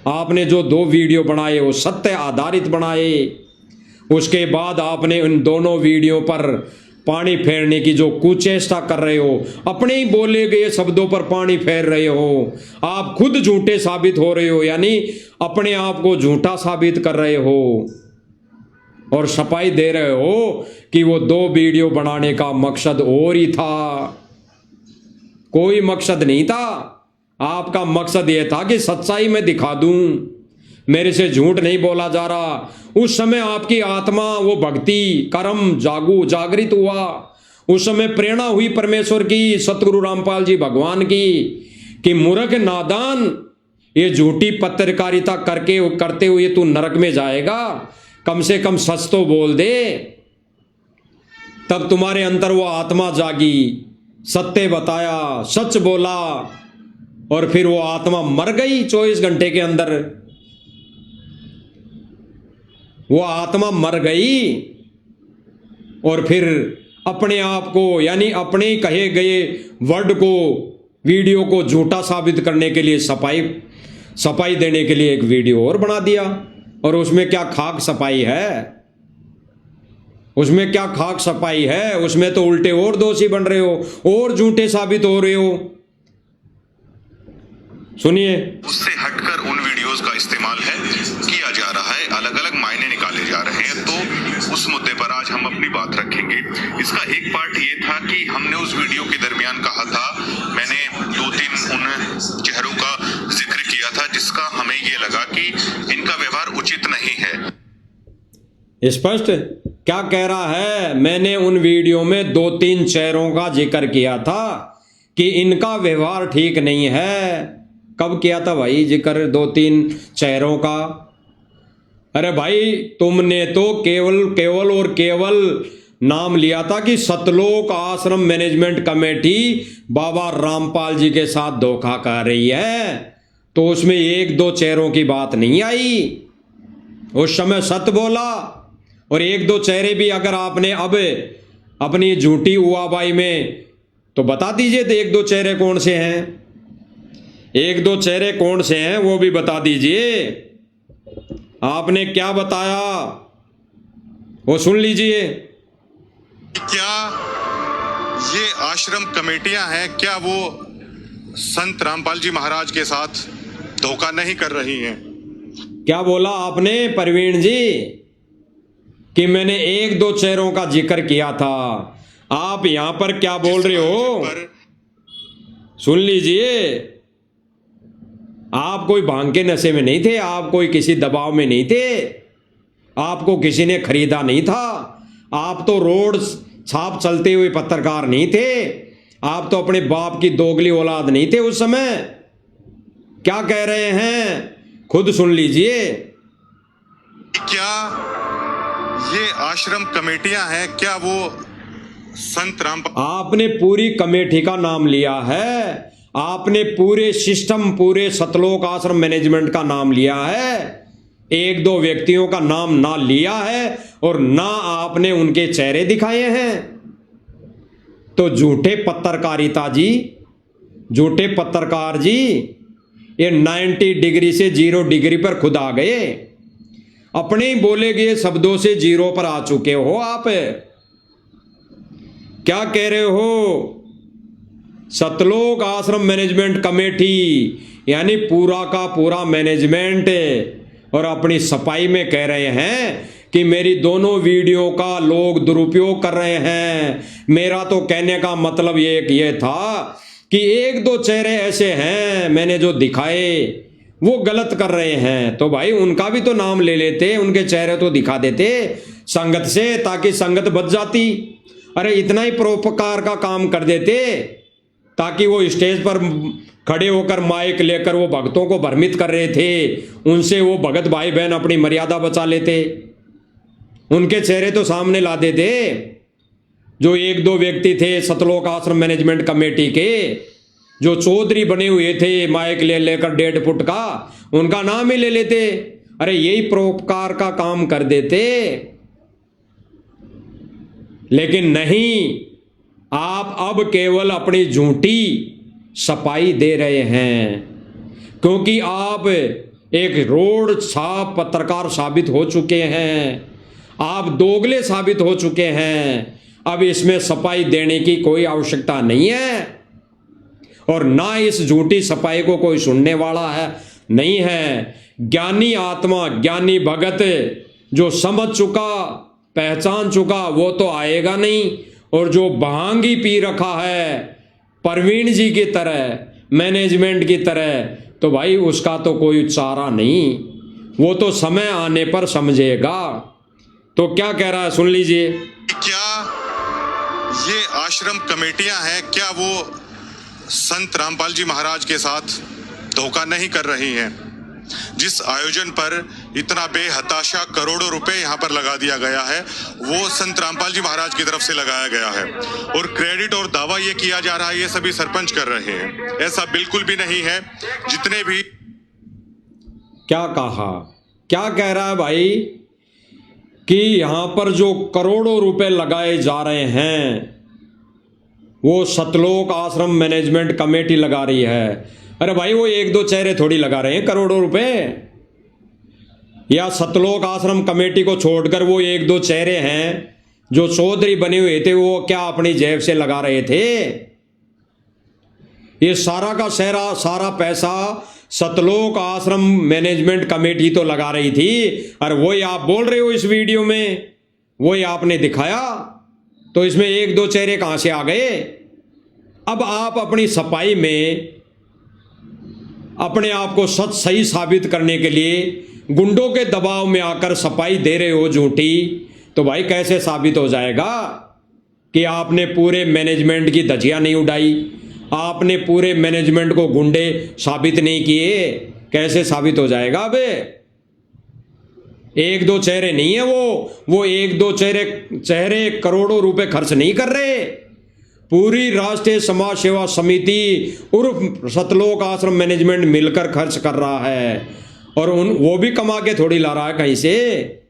आपने जो 2 वीडियो बनाए वो सत्य आधारित बनाए, उसके बाद आपने उन दोनों वीडियो पर पानी फेरने की जो कुचेष्टा कर रहे हो, अपने ही बोले गए शब्दों पर पानी फेर रहे हो, आप खुद झूठे साबित हो रहे हो, यानी अपने आप को झूठा साबित कर रहे हो और सफाई दे रहे हो कि वो 2 वीडियो बनाने का मकसद और ही था, कोई मकसद नहीं था। आपका मकसद यह था कि सच्चाई में दिखा दूं, मेरे से झूठ नहीं बोला जा रहा। उस समय आपकी आत्मा, वो भक्ति कर्म जागृत हुआ, उस समय प्रेरणा हुई परमेश्वर की, सतगुरु रामपाल जी भगवान की, कि मूर्ख नादान, ये झूठी पत्रकारिता करते हुए तू नरक में जाएगा, कम से कम सच तो बोल दे। तब तुम्हारे अंदर वो आत्मा जागी, सत्य बताया, सच बोला, और फिर वो आत्मा मर गई 24 घंटे के अंदर। वो आत्मा मर गई और फिर अपने आप को, यानी अपने ही कहे गए वर्ड को, वीडियो को झूठा साबित करने के लिए सफाई देने के लिए एक वीडियो और बना दिया। और उसमें क्या खाक सफाई है, उसमें क्या खाक सफाई है, उसमें तो उल्टे और दोषी बन रहे हो और झूठे साबित हो रहे हो। सुनिए। उससे हटकर उन वीडियोस का इस्तेमाल है किया जा रहा है, अलग अलग मायने निकाले जा रहे हैं। तो उस मुद्दे पर आज हम अपनी बात रखेंगे। इसका एक पार्ट ये था कि हमने उस वीडियो के दरमियान कहा था, मैंने 2-3 उन चेहरों का जिक्र किया था जिसका हमें ये लगा कि इनका व्यवहार उचित नहीं है। स्पष्ट क्या कह रहा है? मैंने उन वीडियो में 2-3 चेहरों का जिक्र किया था कि इनका व्यवहार ठीक नहीं है। कब किया था भाई जिक्र 2-3 चेहरों का? अरे भाई तुमने तो केवल और केवल नाम लिया था कि सतलोक आश्रम मैनेजमेंट कमेटी बाबा रामपाल जी के साथ धोखा कर रही है, तो उसमें 1-2 चेहरों की बात नहीं आई। उस समय सत्य बोला, और 1-2 चेहरे भी अगर आपने अब अपनी झूठी हुआबाई में, तो बता दीजिए तो 1-2 चेहरे कौन से हैं, 1-2 चेहरे कौन से हैं वो भी बता दीजिए। आपने क्या बताया वो सुन लीजिए। क्या ये आश्रम कमेटियां हैं, क्या वो संत रामपाल जी महाराज के साथ धोखा नहीं कर रही हैं? क्या बोला आपने प्रवीण जी कि मैंने 1-2 चेहरों का जिक्र किया था? आप यहां पर क्या बोल रहे हो सुन लीजिए। आप कोई भांग के नशे में नहीं थे, आप कोई किसी दबाव में नहीं थे, आपको किसी ने खरीदा नहीं था, आप तो रोड छाप चलते हुए पत्रकार नहीं थे, आप तो अपने बाप की दोगली औलाद नहीं थे उस समय। क्या कह रहे हैं खुद सुन लीजिए। क्या ये आश्रम कमेटियां हैं, क्या वो संत रामपाल? आपने पूरी कमेटी का नाम लिया है, आपने पूरे सिस्टम, पूरे सतलोक आश्रम मैनेजमेंट का नाम लिया है, 1-2 व्यक्तियों का नाम ना लिया है और ना आपने उनके चेहरे दिखाए हैं। तो झूठे पत्रकारिता जी, झूठे पत्रकार जी, ये 90 डिग्री से 0 डिग्री पर खुद आ गए, अपने ही बोले गए शब्दों से 0 पर आ चुके हो आप। क्या कह रहे हो? सतलोक आश्रम मैनेजमेंट कमेटी यानी पूरा का पूरा मैनेजमेंट, और अपनी सफाई में कह रहे हैं कि मेरी दोनों वीडियो का लोग दुरुपयोग कर रहे हैं। मेरा तो कहने का मतलब ये था कि 1-2 चेहरे ऐसे हैं मैंने जो दिखाए वो गलत कर रहे हैं, तो भाई उनका भी तो नाम ले लेते, उनके चेहरे तो दिखा देते संगत से, ताकि संगत बच जाती। अरे इतना ही परोपकार का काम कर देते ताकि वो स्टेज पर खड़े होकर माइक लेकर वो भक्तों को भ्रमित कर रहे थे, उनसे वो भगत भाई बहन अपनी मर्यादा बचा लेते, उनके चेहरे तो सामने ला देते। जो एक दो व्यक्ति थे सतलोक आश्रम मैनेजमेंट कमेटी के, जो चौधरी बने हुए थे माइक ले लेकर 1.5 फुट का, उनका नाम ही ले लेते। अरे यही परोपकार का काम कर देते। लेकिन नहीं, आप अब केवल अपनी झूठी सफाई दे रहे हैं, क्योंकि आप एक रोड छाप पत्रकार साबित हो चुके हैं, आप दोगले साबित हो चुके हैं। अब इसमें सफाई देने की कोई आवश्यकता नहीं है, और ना इस झूठी सफाई को कोई सुनने वाला है नहीं है। ज्ञानी आत्मा, ज्ञानी भगत जो समझ चुका, पहचान चुका, वो तो आएगा नहीं। और जो भांगी पी रखा है प्रवीण जी की तरह, मैनेजमेंट की तरह, तो भाई उसका तो कोई चारा नहीं, वो तो समय आने पर समझेगा। तो क्या कह रहा है सुन लीजिए। क्या ये आश्रम कमेटियां हैं, क्या वो संत रामपाल जी महाराज के साथ धोखा नहीं कर रही हैं? जिस आयोजन पर इतना बेहताशा करोड़ों रुपए यहाँ पर लगा दिया गया है, वो संत रामपाल जी महाराज की तरफ से लगाया गया है, और क्रेडिट और दावा ये किया जा रहा है ये सभी सरपंच कर रहे हैं। ऐसा बिल्कुल भी नहीं है। जितने भी क्या कहा, क्या कह रहा है भाई कि यहां पर जो करोड़ों रुपए लगाए जा रहे हैं वो सतलोक आश्रम मैनेजमेंट कमेटी लगा रही है। अरे भाई वो एक दो चेहरे थोड़ी लगा रहे हैं करोड़ों रुपए, या सतलोक आश्रम कमेटी को छोड़कर वो एक दो चेहरे हैं जो चौधरी बने हुए थे, वो क्या अपनी जेब से लगा रहे थे? ये सारा का सारा पैसा सतलोक आश्रम मैनेजमेंट कमेटी तो लगा रही थी। और वही आप बोल रहे हो इस वीडियो में, वही आपने दिखाया, तो इसमें एक दो चेहरे कहां से आ गए? अब आप अपनी सफाई में अपने आप को सही साबित करने के लिए गुंडों के दबाव में आकर सफाई दे रहे हो झूठी, तो भाई कैसे साबित हो जाएगा कि आपने पूरे मैनेजमेंट की धज्जियां नहीं उड़ाई, आपने पूरे मैनेजमेंट को गुंडे साबित नहीं किए? कैसे साबित हो जाएगा? अबे एक दो चेहरे नहीं है वो एक दो चेहरे करोड़ों रुपए खर्च नहीं कर रहे। पूरी राष्ट्रीय समाज सेवा समिति उर्फ सतलोक आश्रम मैनेजमेंट मिलकर खर्च कर रहा है, और वो भी कमा के थोड़ी ला रहा है कहीं से,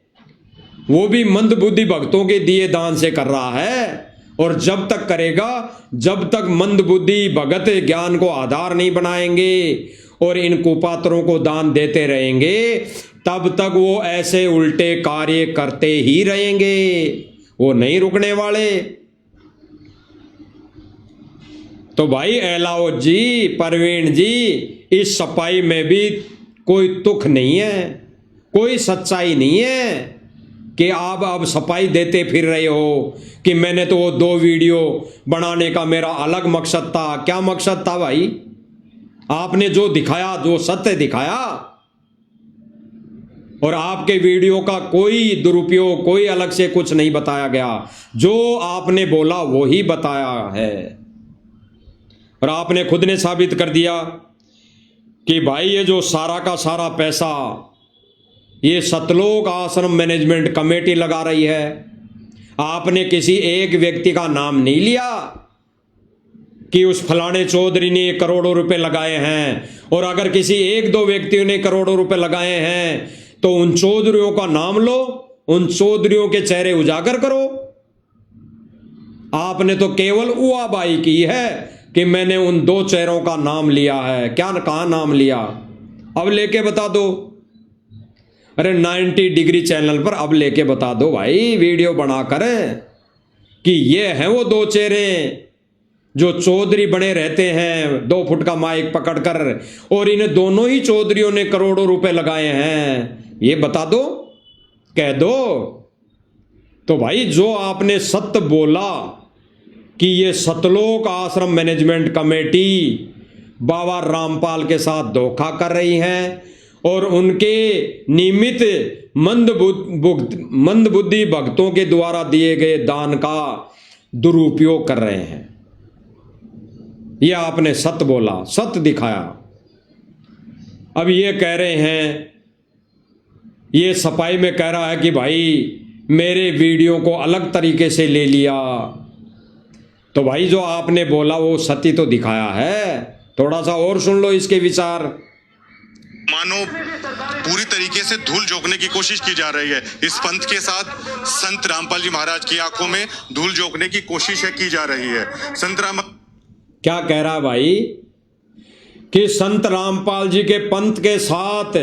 वो भी मंदबुद्धि भक्तों के दिए दान से कर रहा है। और जब तक करेगा, जब तक मंदबुद्धि भगत ज्ञान को आधार नहीं बनाएंगे और इन कुपात्रों को दान देते रहेंगे, तब तक वो ऐसे उल्टे कार्य करते ही रहेंगे, वो नहीं रुकने वाले। तो भाई एलाओ जी, प्रवीण जी, इस सफाई में भी कोई तुक नहीं है, कोई सच्चाई नहीं है कि आप अब सफाई देते फिर रहे हो कि मैंने तो वो 2 वीडियो बनाने का मेरा अलग मकसद था। क्या मकसद था भाई? आपने जो दिखाया, जो सत्य दिखाया, और आपके वीडियो का कोई दुरुपयोग, कोई अलग से कुछ नहीं बताया गया। जो आपने बोला वो ही बताया है, और आपने खुद ने साबित कर दिया कि भाई ये जो सारा का सारा पैसा ये सतलोक आश्रम मैनेजमेंट कमेटी लगा रही है। आपने किसी एक व्यक्ति का नाम नहीं लिया कि उस फलाने चौधरी ने करोड़ों रुपए लगाए हैं, और अगर किसी एक दो व्यक्तियों ने करोड़ों रुपए लगाए हैं तो उन चौधरियों का नाम लो, उन चौधरियों के चेहरे उजागर करो। आपने तो केवल उआबाई की है कि मैंने उन 2 चेहरों का नाम लिया है। क्या, कहां नाम लिया? अब लेके बता दो। अरे 90 डिग्री चैनल पर अब लेके बता दो भाई, वीडियो बनाकर, कि ये हैं वो 2 चेहरे जो चौधरी बने रहते हैं 2 फुट का माइक पकड़कर, और इन दोनों ही चौधरियों ने करोड़ों रुपए लगाए हैं। ये बता दो, कह दो। तो भाई जो आपने सत्य बोला कि ये सतलोक आश्रम मैनेजमेंट कमेटी बाबा रामपाल के साथ धोखा कर रही है और उनके नियमित मंदबुद्धि भक्तों के द्वारा दिए गए दान का दुरुपयोग कर रहे हैं, यह आपने सत्य बोला, सत्य दिखाया। अब ये कह रहे हैं, ये सफाई में कह रहा है कि भाई मेरे वीडियो को अलग तरीके से ले लिया, तो भाई जो आपने बोला वो सत्य तो दिखाया है, थोड़ा सा और सुन लो इसके विचार। मानो पूरी तरीके से धूल झोंकने की कोशिश की जा रही है। इस पंथ के साथ संत रामपाल जी महाराज की आंखों में धूल झोंकने की कोशिश की जा रही है। संत राम क्या कह रहा है भाई कि संत रामपाल जी के पंथ के साथ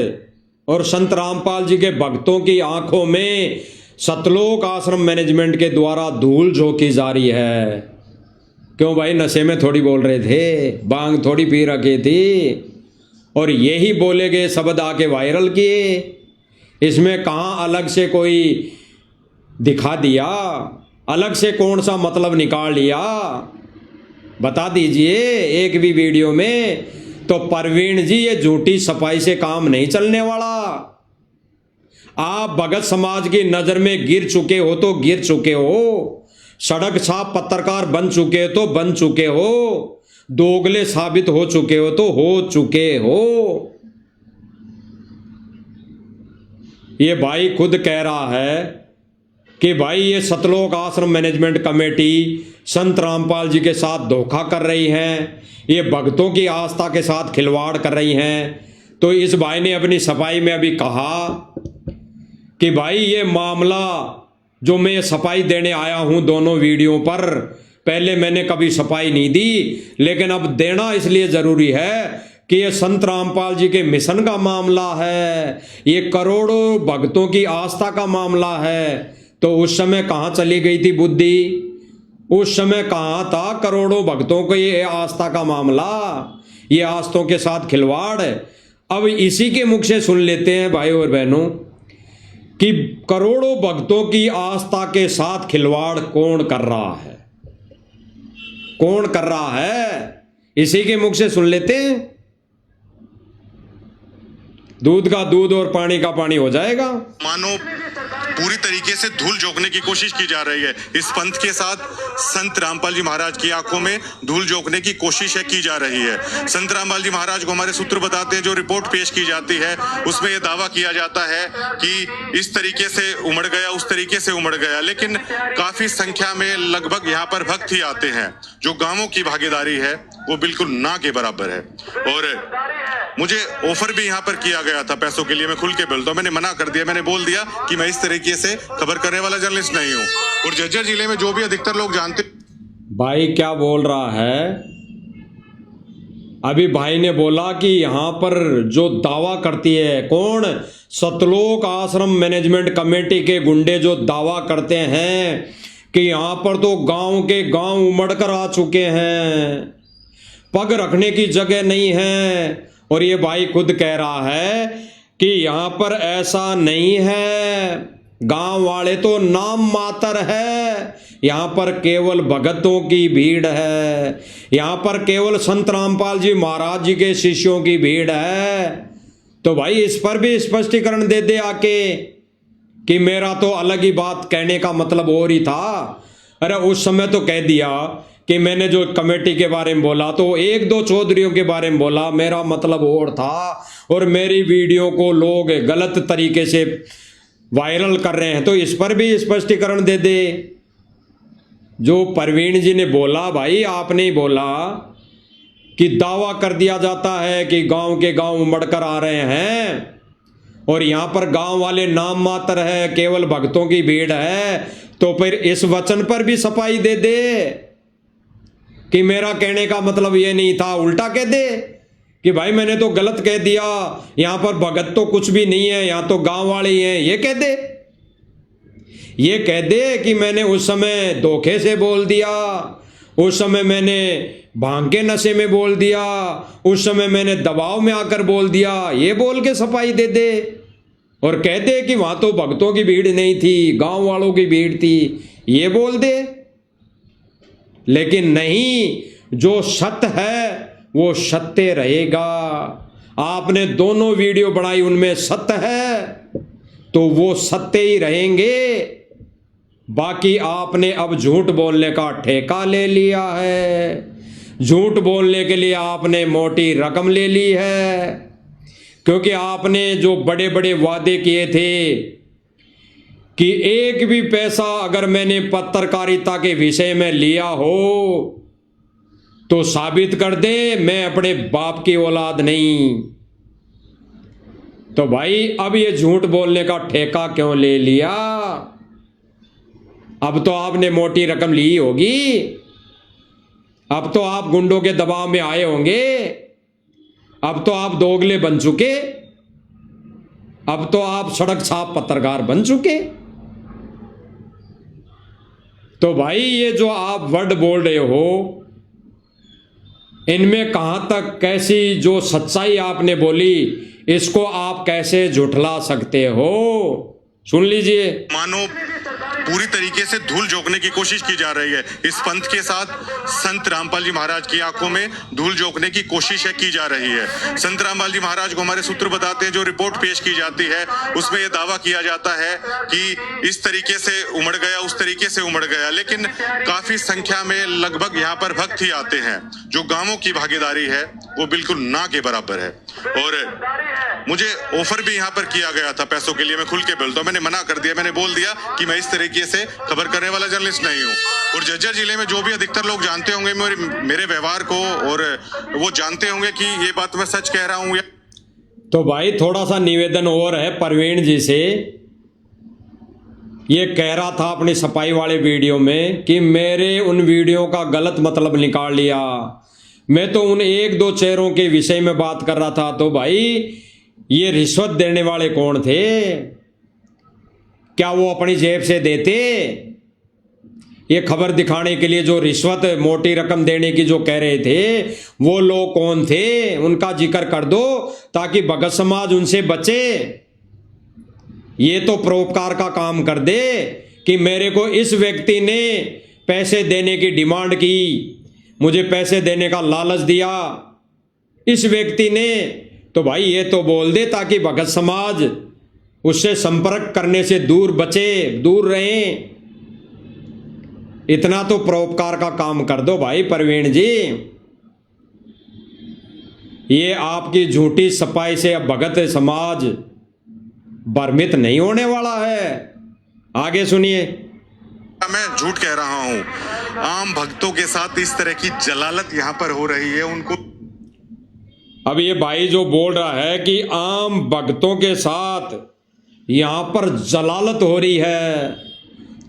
और संत रामपाल जी के भक्तों की आंखों में सतलोक आश्रम मैनेजमेंट के द्वारा धूल झोंकी जा रही है। क्यों भाई, नशे में थोड़ी बोल रहे थे, बांग थोड़ी पी रखी थी, और यही बोले गए शब्द आके वायरल किए। इसमें कहाँ अलग से कोई दिखा दिया, अलग से कौन सा मतलब निकाल लिया, बता दीजिए एक भी वीडियो में। तो प्रवीण जी, ये झूठी सफाई से काम नहीं चलने वाला। आप भगत समाज की नजर में गिर चुके हो तो गिर चुके हो, सड़क छाप पत्रकार बन चुके हो तो बन चुके हो, दोगले साबित हो चुके हो तो हो चुके हो। ये भाई खुद कह रहा है कि भाई ये सतलोक आश्रम मैनेजमेंट कमेटी संत रामपाल जी के साथ धोखा कर रही है, ये भक्तों की आस्था के साथ खिलवाड़ कर रही हैं। तो इस भाई ने अपनी सफाई में अभी कहा कि भाई ये मामला जो मैं सफाई देने आया हूं दोनों वीडियो पर, पहले मैंने कभी सफाई नहीं दी, लेकिन अब देना इसलिए जरूरी है कि ये संत रामपाल जी के मिशन का मामला है, ये करोड़ों भक्तों की आस्था का मामला है। तो उस समय कहाँ चली गई थी बुद्धि, उस समय कहाँ था करोड़ों भक्तों को ये आस्था का मामला, ये आस्थों के साथ खिलवाड़। अब इसी के मुख से सुन लेते हैं भाई और बहनों कि करोड़ों भक्तों की आस्था के साथ खिलवाड़ कौन कर रहा है, कौन कर रहा है, इसी के मुख से सुन लेते हैं। दूध का दूध और पानी का पानी हो जाएगा। मानो पूरी तरीके से धूल झोंकने की कोशिश की जा रही है। इस पंथ के साथ संत रामपाल जी महाराज की आंखों में धूल झोंकने की कोशिश की जा रही है। संत रामपाल जी महाराज को हमारे सूत्र बताते हैं, जो रिपोर्ट पेश की जाती है उसमें यह दावा किया जाता है कि इस तरीके से उमड़ गया, उस तरीके से उमड़ गया, लेकिन काफी संख्या में लगभग यहाँ पर भक्त ही आते हैं। जो गांवों की भागीदारी है वो बिल्कुल ना के बराबर है। और मुझे ऑफर भी यहाँ पर किया गया था पैसों के लिए, मैं खुल के बोलता हूँ, मैंने मना कर दिया। मैंने बोल दिया कि मैं इस तरीके से खबर करने वाला जर्नलिस्ट नहीं हूँ। और झज्जर जिले में जो भी अधिकतर लोग जानते, भाई क्या बोल रहा है, अभी भाई ने बोला कि यहाँ पर जो दावा करती है कौन, सतलोक आश्रम मैनेजमेंट कमेटी के गुंडे जो दावा करते हैं कि यहाँ पर तो गांव के गांव उमड़ कर आ चुके हैं, पग रखने की जगह नहीं है। और ये भाई खुद कह रहा है कि यहाँ पर ऐसा नहीं है, गांव वाले तो नाम मात्र है, यहाँ पर केवल भगतों की भीड़ है, यहाँ पर केवल संत रामपाल जी महाराज जी के शिष्यों की भीड़ है। तो भाई इस पर भी स्पष्टीकरण दे दे आके कि मेरा तो अलग ही बात कहने का मतलब और ही था। अरे उस समय तो कह दिया कि मैंने जो कमेटी के बारे में बोला तो एक दो चौधरियों के बारे में बोला, मेरा मतलब और था, और मेरी वीडियो को लोग गलत तरीके से वायरल कर रहे हैं। तो इस पर भी स्पष्टीकरण दे दे। जो प्रवीण जी ने बोला, भाई आपने ही बोला कि दावा कर दिया जाता है कि गांव के गांव उमड़ कर आ रहे हैं और यहाँ पर गांव वाले नाम मात्र है, केवल भक्तों की भीड़ है। तो फिर इस वचन पर भी सफाई दे दे कि मेरा कहने का मतलब ये नहीं था, उल्टा कह दे कि भाई मैंने तो गलत कह दिया, यहाँ पर भगत तो कुछ भी नहीं है, यहाँ तो गांव वाले ही हैं, ये कह दे। ये कह दे कि मैंने उस समय धोखे से बोल दिया, उस समय मैंने भांग के नशे में बोल दिया, उस समय मैंने दबाव में आकर बोल दिया, ये बोल के सफाई दे दे। और कह दे कि वहां तो भक्तों की भीड़ नहीं थी, गांव वालों की भीड़ थी, ये बोल दे। लेकिन नहीं, जो सत्य है वो सत्य रहेगा। आपने दोनों वीडियो बनाई, उनमें सत्य है तो वो सत्य ही रहेंगे। बाकी आपने अब झूठ बोलने का ठेका ले लिया है, झूठ बोलने के लिए आपने मोटी रकम ले ली है, क्योंकि आपने जो बड़े बड़े वादे किए थे कि एक भी पैसा अगर मैंने पत्रकारिता के विषय में लिया हो तो साबित कर दे, मैं अपने बाप की औलाद नहीं। तो भाई अब ये झूठ बोलने का ठेका क्यों ले लिया? अब तो आपने मोटी रकम ली होगी, अब तो आप गुंडों के दबाव में आए होंगे, अब तो आप दोगले बन चुके, अब तो आप सड़क छाप पत्रकार बन चुके। तो भाई ये जो आप वर्ड बोल रहे हो, इनमें कहां तक कैसी जो सच्चाई आपने बोली, इसको आप कैसे झुठला सकते हो? सुन लीजिए। मानो पूरी तरीके से धूल झोंकने की कोशिश की जा रही है इस पंथ के साथ। संत रामपाल जी महाराज की आंखों में धूल झोंकने की कोशिश की जा रही है। संत रामपाल जी महाराज को हमारे सूत्र बताते हैं, जो रिपोर्ट पेश की जाती है उसमें यह दावा किया जाता है कि इस तरीके से उमड़ गया, उस तरीके से उमड़ गया, लेकिन काफी संख्या में लगभग यहाँ पर भक्त ही आते हैं। जो गांवों की भागीदारी है वो बिल्कुल ना के बराबर है। और मुझे ऑफर भी यहाँ पर किया गया था पैसों के लिए, मैं खुल के बोलता हूँ, मैंने मना कर दिया। मैंने बोल दिया कि मैं इस तरीके से खबर करने वाला जर्नलिस्ट नहीं हूँ। और झज्जर जिले में जो भी अधिकतर लोग जानते होंगे मेरे व्यवहार को, और वो जानते होंगे कि ये बात मैं सच कह रहा हूँ। तो भाई थोड़ा सा निवेदन और है प्रवीण जी से। ये कह रहा था अपनी सफाई वाले वीडियो में कि मेरे उन वीडियो का गलत मतलब निकाल लिया, मैं तो उन एक दो चेहरों के विषय में बात कर रहा था। तो भाई ये रिश्वत देने वाले कौन थे? क्या वो अपनी जेब से देते? ये खबर दिखाने के लिए जो रिश्वत मोटी रकम देने की जो कह रहे थे, वो लोग कौन थे? उनका जिक्र कर दो ताकि भगत समाज उनसे बचे। ये तो परोपकार का काम कर दे कि मेरे को इस व्यक्ति ने पैसे देने की डिमांड की, मुझे पैसे देने का लालच दिया इस व्यक्ति ने। तो भाई ये तो बोल दे ताकि भगत समाज उससे संपर्क करने से दूर बचे, दूर रहें। इतना तो परोपकार का काम कर दो भाई प्रवीण जी। ये आपकी झूठी सफाई से अब भगत समाज भ्रमित नहीं होने वाला है। आगे सुनिए। मैं झूठ कह रहा हूं, आम भक्तों के साथ इस तरह की जलालत यहां पर हो रही है उनको। अब ये भाई जो बोल रहा है कि आम भक्तों के साथ यहां पर जलालत हो रही है,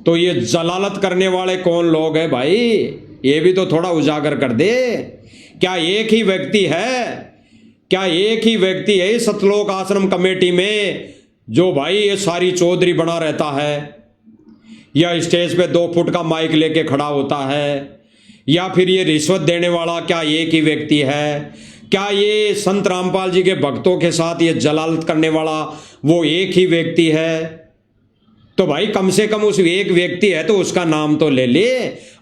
तो ये जलालत करने वाले कौन लोग हैं भाई? ये भी तो थोड़ा उजागर कर दे। क्या एक ही व्यक्ति है? क्या एक ही व्यक्ति है सतलोक आश्रम कमेटी में जो भाई ये सारी चौधरी बना रहता है, या स्टेज पे 2 फुट का माइक लेके खड़ा होता है, या फिर ये रिश्वत देने वाला क्या एक ही व्यक्ति है? क्या ये संत रामपाल जी के भक्तों के साथ ये जलालत करने वाला वो एक ही व्यक्ति है? तो भाई कम से कम उस एक व्यक्ति है तो उसका नाम तो ले ले।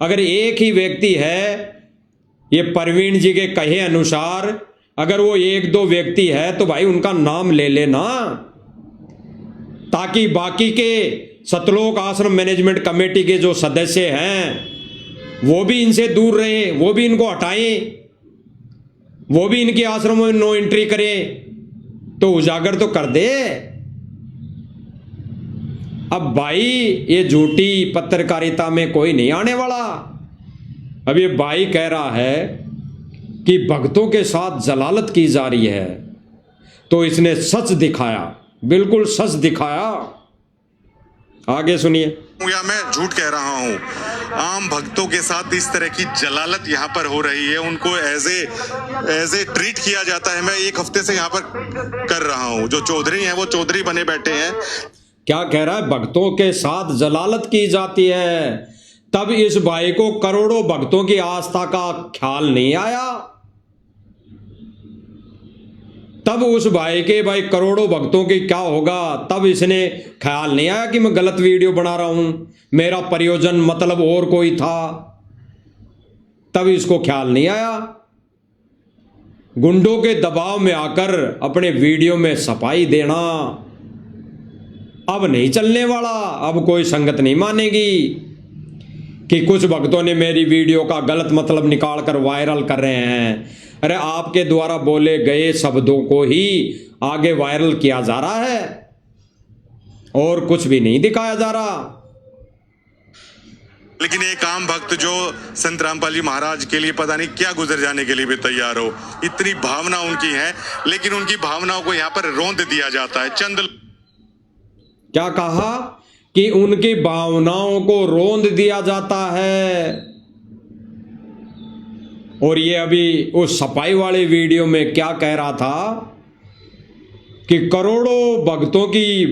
अगर एक ही व्यक्ति है, ये प्रवीण जी के कहे अनुसार अगर वो 1-2 व्यक्ति है तो भाई उनका नाम ले लेना, ताकि बाकी के सतलोक आश्रम मैनेजमेंट कमेटी के जो सदस्य हैं वो भी इनसे दूर रहे, वो भी इनको हटाएं, वो भी इनके आश्रमों में नो एंट्री करें। तो उजागर तो कर दे। अब भाई ये झूठी पत्रकारिता में कोई नहीं आने वाला। अब ये भाई कह रहा है कि भक्तों के साथ जलालत की जा रही है, तो इसने सच दिखाया, बिल्कुल सच दिखाया। आगे सुनिए। या मैं झूठ कह रहा हूं, आम भक्तों के साथ इस तरह की जलालत यहाँ पर हो रही है, उनको एज ए ट्रीट किया जाता है। मैं 1 हफ्ते से यहाँ पर कर रहा हूं, जो चौधरी हैं वो चौधरी बने बैठे हैं। क्या कह रहा है? भक्तों के साथ जलालत की जाती है। तब इस भाई को करोड़ों भक्तों की आस्था का ख्याल नहीं आया। तब उस भाई के भाई करोड़ों भक्तों की क्या होगा, तब इसने ख्याल नहीं आया कि मैं गलत वीडियो बना रहा हूं, मेरा प्रयोजन मतलब और कोई था। तब इसको ख्याल नहीं आया। गुंडों के दबाव में आकर अपने वीडियो में सफाई देना अब नहीं चलने वाला। अब कोई संगत नहीं मानेगी कि कुछ भक्तों ने मेरी वीडियो का गलत मतलब निकालकर वायरल कर रहे हैं। अरे आपके द्वारा बोले गए शब्दों को ही आगे वायरल किया जा रहा है। और कुछ भी नहीं दिखाया जा रहा। लेकिन एक आम भक्त जो संत रामपाल जी महाराज के लिए पता नहीं क्या गुजर जाने के लिए भी तैयार हो, इतनी भावना उनकी है, लेकिन उनकी भावनाओं को यहाँ पर रौंद दिया जाता है। चंद क्या कहा कि उनकी भावनाओं को रौंद दिया जाता है। और ये अभी उस सफाई वाले वीडियो में क्या कह रहा था कि करोड़ों भक्तों की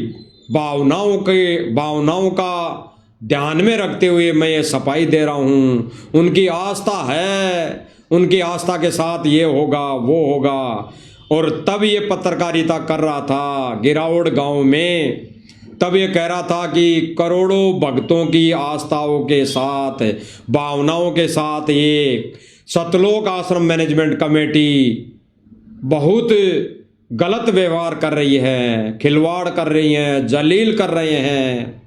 भावनाओं का ध्यान में रखते हुए मैं ये सफाई दे रहा हूं। उनकी आस्था है, उनकी आस्था के साथ ये होगा वो होगा। और तब ये पत्रकारिता कर रहा था गिरावड़ गांव में, तब ये कह रहा था कि करोड़ों भक्तों की आस्थाओं के साथ, भावनाओं के साथ ये सतलोक आश्रम मैनेजमेंट कमेटी बहुत गलत व्यवहार कर रही है, खिलवाड़ कर रही है, जलील कर रहे हैं।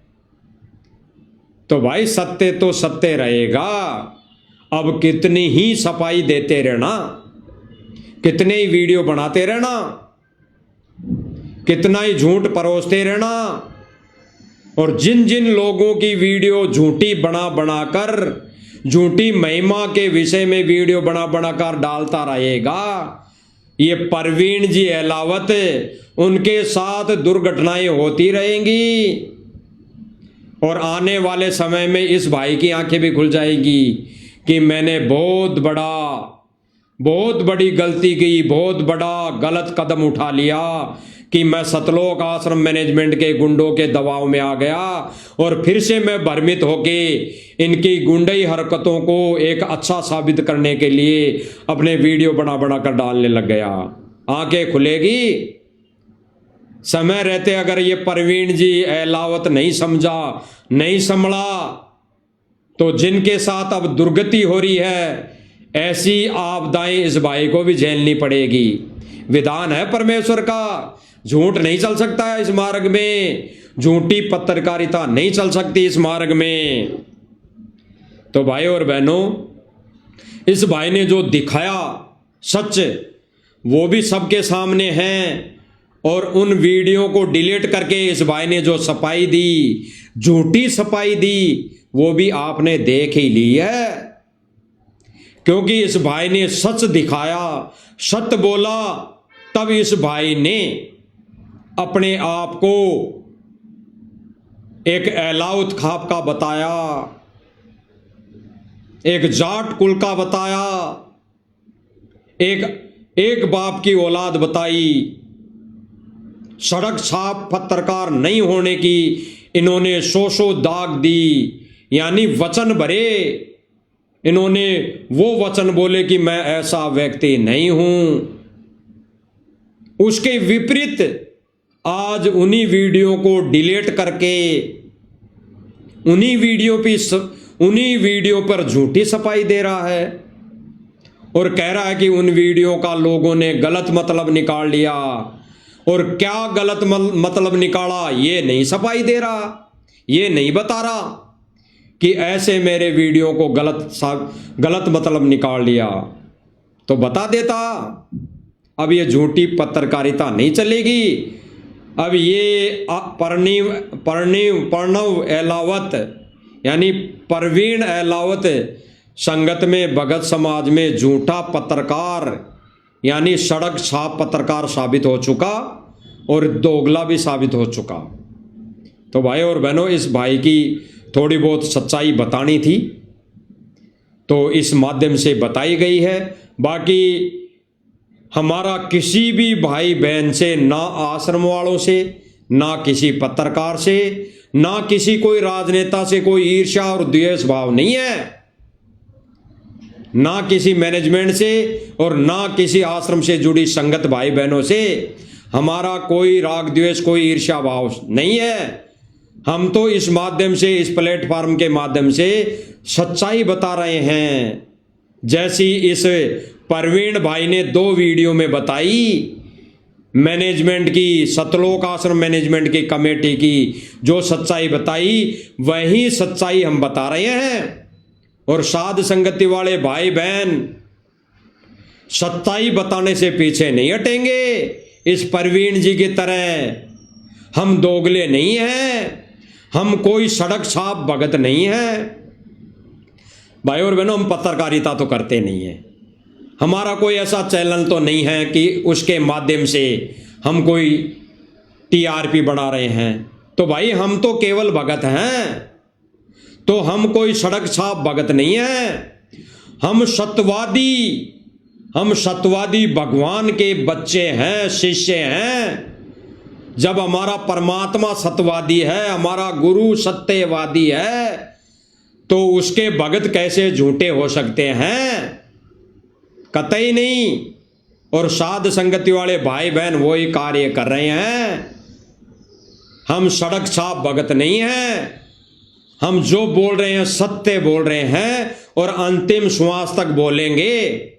तो भाई सत्य तो सत्य रहेगा। अब कितनी ही सफाई देते रहना, कितने ही वीडियो बनाते रहना, कितना ही झूठ परोसते रहना। और जिन जिन लोगों की वीडियो झूठी बनाकर, झूठी महिमा के विषय में वीडियो बनाकर डालता रहेगा, ये परवीन जी अहलावत, उनके साथ दुर्घटनाएं होती रहेंगी। और आने वाले समय में इस भाई की आंखें भी खुल जाएगी कि मैंने बहुत बड़ी गलती की, बहुत बड़ा गलत कदम उठा लिया कि मैं सतलोक आश्रम मैनेजमेंट के गुंडों के दबाव में आ गया और फिर से मैं भ्रमित होके इनकी गुंडई हरकतों को एक अच्छा साबित करने के लिए अपने वीडियो बना कर डालने लग गया। आंखें खुलेगी। समय रहते अगर ये परवीन जी अहलावत नहीं समझा, नहीं संभला, तो जिनके साथ अब दुर्गति हो रही है, ऐसी आपदाएं इस भाई को भी झेलनी पड़ेगी। विधान है परमेश्वर का, झूठ नहीं चल सकता है इस मार्ग में, झूठी पत्रकारिता नहीं चल सकती इस मार्ग में। तो भाई और बहनों, इस भाई ने जो दिखाया सच वो भी सबके सामने है। और उन वीडियो को डिलीट करके इस भाई ने जो सफाई दी, झूठी सफाई दी, वो भी आपने देख ही ली है। क्योंकि इस भाई ने सच दिखाया, सत्य बोला, तब इस भाई ने अपने आप को एक अहलावत खाप का बताया, एक जाट कुल का बताया, एक बाप की औलाद बताई। सड़क छाप पत्रकार नहीं होने की इन्होंने सौ दाग दी, यानी वचन भरे। इन्होंने वो वचन बोले कि मैं ऐसा व्यक्ति नहीं हूं। उसके विपरीत आज उन्हीं वीडियो को डिलीट करके उन्हीं वीडियो पर झूठी सफाई दे रहा है और कह रहा है कि उन वीडियो का लोगों ने गलत मतलब निकाल लिया। और क्या गलत मतलब निकाला ये नहीं सफाई दे रहा, ये नहीं बता रहा कि ऐसे मेरे वीडियो को गलत मतलब निकाल लिया तो बता देता। अब ये झूठी पत्रकारिता नहीं चलेगी। अब ये प्रणव अहलावत यानी परवीन अहलावत संगत में भगत समाज में झूठा पत्रकार यानी सड़क छाप पत्रकार साबित हो चुका और दोगला भी साबित हो चुका। तो भाई और बहनों, इस भाई की थोड़ी बहुत सच्चाई बतानी थी तो इस माध्यम से बताई गई है। बाकी हमारा किसी भी भाई बहन से, ना आश्रम वालों से, ना किसी पत्रकार से, ना किसी कोई राजनेता से कोई ईर्ष्या और द्वेष भाव नहीं है, ना किसी मैनेजमेंट से और ना किसी आश्रम से जुड़ी संगत भाई बहनों से हमारा कोई राग द्वेष, कोई ईर्ष्या भाव नहीं है। हम तो इस माध्यम से, इस प्लेटफॉर्म के माध्यम से सच्चाई बता रहे हैं। जैसी इस परवीन भाई ने 2 वीडियो में बताई, मैनेजमेंट की, सतलोक आश्रम मैनेजमेंट की कमेटी की जो सच्चाई बताई, वही सच्चाई हम बता रहे हैं। और साध संगति वाले भाई बहन सच्चाई बताने से पीछे नहीं हटेंगे। इस परवीन जी की तरह हम दोगले नहीं हैं, हम कोई सड़क छाप भगत नहीं हैं। भाई और बहनों, हम पत्रकारिता तो करते नहीं हैं, हमारा कोई ऐसा चैनल तो नहीं है कि उसके माध्यम से हम कोई टीआरपी बढ़ा रहे हैं। तो भाई हम तो केवल भगत हैं, तो हम कोई सड़क छाप भगत नहीं हैं। हम सत्यवादी भगवान के बच्चे हैं, शिष्य हैं। जब हमारा परमात्मा सत्यवादी है, हमारा गुरु सत्यवादी है, तो उसके भगत कैसे झूठे हो सकते हैं? कतई नहीं। और साध संगति वाले भाई बहन वही कार्य कर रहे हैं। हम सड़क छाप भगत नहीं हैं, हम जो बोल रहे हैं सत्य बोल रहे हैं और अंतिम श्वास तक बोलेंगे।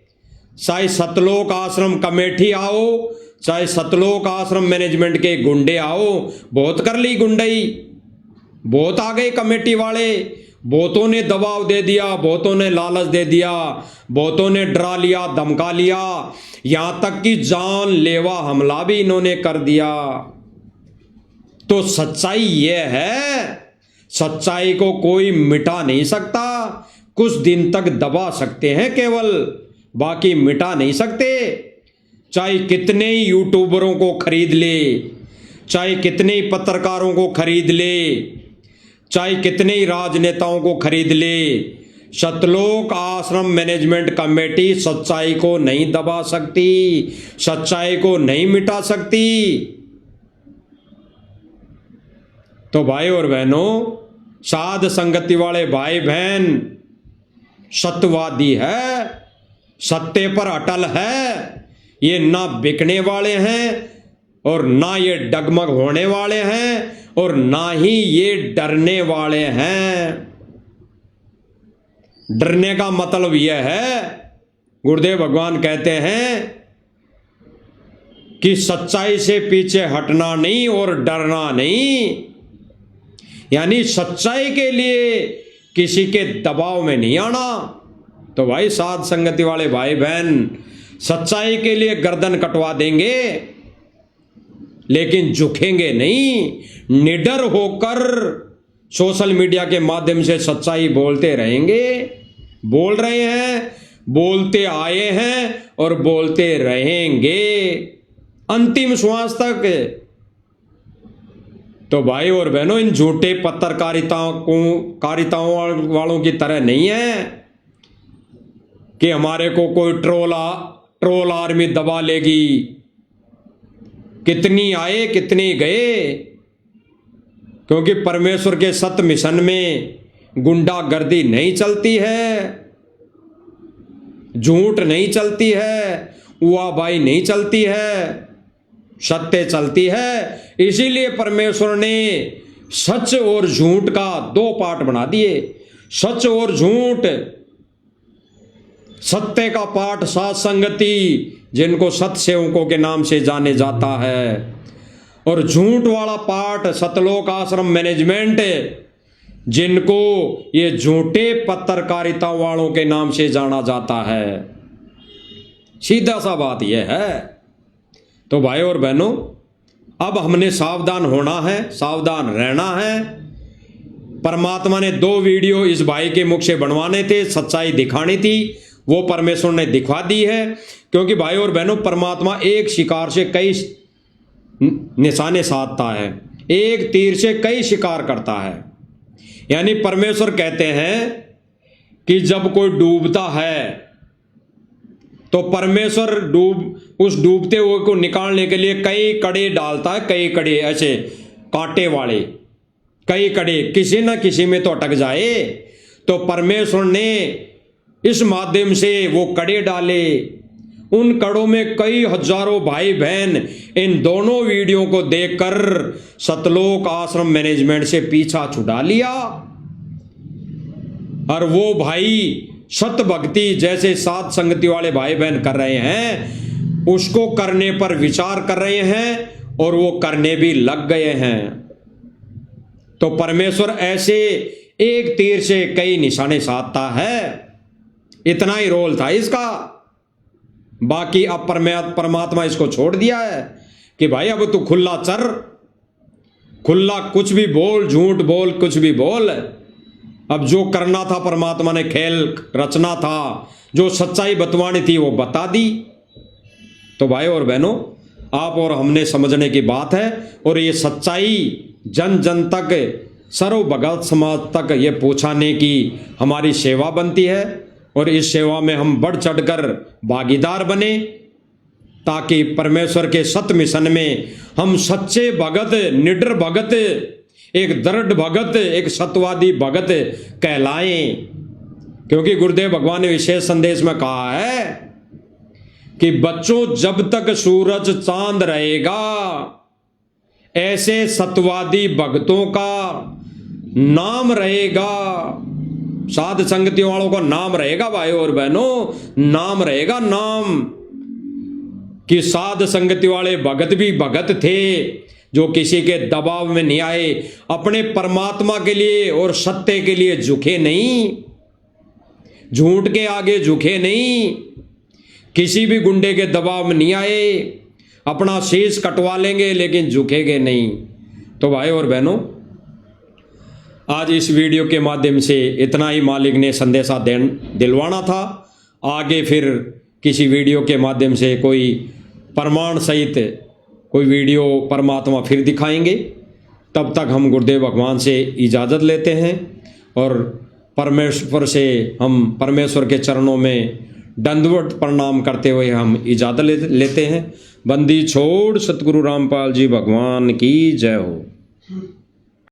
चाहे सतलोक आश्रम कमेटी आओ, चाहे सतलोक आश्रम मैनेजमेंट के गुंडे आओ, बहुत कर ली गुंडई, बहुत आ गए कमेटी वाले, बहुतों ने दबाव दे दिया, बहुतों ने लालच दे दिया, बहुतों ने डरा लिया, धमका लिया, यहां तक कि जानलेवा हमला भी इन्होंने कर दिया। तो सच्चाई यह है, सच्चाई को कोई मिटा नहीं सकता। कुछ दिन तक दबा सकते हैं केवल, बाकी मिटा नहीं सकते। चाहे कितने ही यूट्यूबरों को खरीद ले, चाहे कितने ही पत्रकारों को खरीद ले, चाहे कितने ही राजनेताओं को खरीद ले, सतलोक आश्रम मैनेजमेंट कमेटी सच्चाई को नहीं दबा सकती, सच्चाई को नहीं मिटा सकती। तो भाई और बहनों, साध संगति वाले भाई बहन सत्यवादी है, सत्य पर अटल है। ये ना बिकने वाले हैं और ना ये डगमग होने वाले हैं और ना ही ये डरने वाले हैं। डरने का मतलब यह है, गुरुदेव भगवान कहते हैं कि सच्चाई से पीछे हटना नहीं और डरना नहीं। यानी सच्चाई के लिए किसी के दबाव में नहीं आना। तो भाई साध संगति वाले भाई बहन सच्चाई के लिए गर्दन कटवा देंगे, लेकिन झुकेंगे नहीं। निडर होकर सोशल मीडिया के माध्यम से सच्चाई बोलते रहेंगे, बोल रहे हैं, बोलते आए हैं और बोलते रहेंगे अंतिम श्वास तक। तो भाई और बहनों, इन झूठे पत्रकारिताओं वालों की तरह नहीं है कि हमारे को कोई ट्रोल आर्मी दबा लेगी। कितनी आए कितनी गए, क्योंकि परमेश्वर के सत्य मिशन में गुंडागर्दी नहीं चलती है, झूठ नहीं चलती है, उआबाई नहीं चलती है, सत्य चलती है। इसीलिए परमेश्वर ने सच और झूठ का 2 पार्ट बना दिए। सच और झूठ, सत्य का पाठ साध संगति जिनको सत्य सेवकों के नाम से जाने जाता है, और झूठ वाला पाठ सतलोक आश्रम मैनेजमेंट जिनको ये झूठे पत्रकारिता वालों के नाम से जाना जाता है। सीधा सा बात यह है। तो भाई और बहनों, अब हमने सावधान होना है, सावधान रहना है। परमात्मा ने 2 वीडियो इस भाई के मुख से बनवाने थे, सच्चाई दिखानी थी, वो परमेश्वर ने दिखा दी है। क्योंकि भाई और बहनों, परमात्मा एक शिकार से कई निशाने साधता है, एक तीर से कई शिकार करता है। यानी परमेश्वर कहते हैं कि जब कोई डूबता है तो परमेश्वर उस डूबते हुए को निकालने के लिए कई कड़े डालता है, कई कड़े ऐसे कांटे वाले, कई कड़े, किसी न किसी में तो अटक जाए। तो परमेश्वर ने इस माध्यम से वो कड़े डाले। उन कड़ों में कई हजारों भाई बहन इन दोनों वीडियो को देखकर सतलोक आश्रम मैनेजमेंट से पीछा छुड़ा लिया। और वो भाई सत भक्ति जैसे साध संगति वाले भाई बहन कर रहे हैं, उसको करने पर विचार कर रहे हैं और वो करने भी लग गए हैं। तो परमेश्वर ऐसे एक तीर से कई निशाने साधता है। इतना ही रोल था इसका। बाकी अब परमात्मा इसको छोड़ दिया है कि भाई अब तू खुला चर, खुला कुछ भी बोल, झूठ बोल, कुछ भी बोल। अब जो करना था परमात्मा ने खेल रचना था, जो सच्चाई बतवानी थी वो बता दी। तो भाई और बहनों, आप और हमने समझने की बात है, और ये सच्चाई जन जन तक, सर्व भगत समाज तक ये पहुंचाने की हमारी सेवा बनती है, और इस सेवा में हम बढ़ चढ़कर भागीदार बने, ताकि परमेश्वर के सत्य मिशन में हम सच्चे भगत, निडर भगत, एक दृढ़ भगत, एक सत्यवादी भगत कहलाएं। क्योंकि गुरुदेव भगवान ने विशेष संदेश में कहा है कि बच्चों, जब तक सूरज चांद रहेगा, ऐसे सत्यवादी भक्तों का नाम रहेगा, साध संगतियों वालों का नाम रहेगा। भाई और बहनों, नाम रहेगा, नाम कि साध संगति वाले भगत भी भगत थे, जो किसी के दबाव में नहीं आए, अपने परमात्मा के लिए और सत्य के लिए झुके नहीं, झूठ के आगे झुके नहीं, किसी भी गुंडे के दबाव में नहीं आए, अपना शीश कटवा लेंगे लेकिन झुकेंगे नहीं। तो भाई और बहनों, आज इस वीडियो के माध्यम से इतना ही मालिक ने संदेशा दिलवाना था। आगे फिर किसी वीडियो के माध्यम से कोई प्रमाण सहित कोई वीडियो परमात्मा फिर दिखाएंगे। तब तक हम गुरुदेव भगवान से इजाज़त लेते हैं, और परमेश्वर से हम परमेश्वर के चरणों में दंडवत प्रणाम करते हुए हम इजाज़त लेते हैं। बंदी छोड़ सतगुरु रामपाल जी भगवान की जय हो।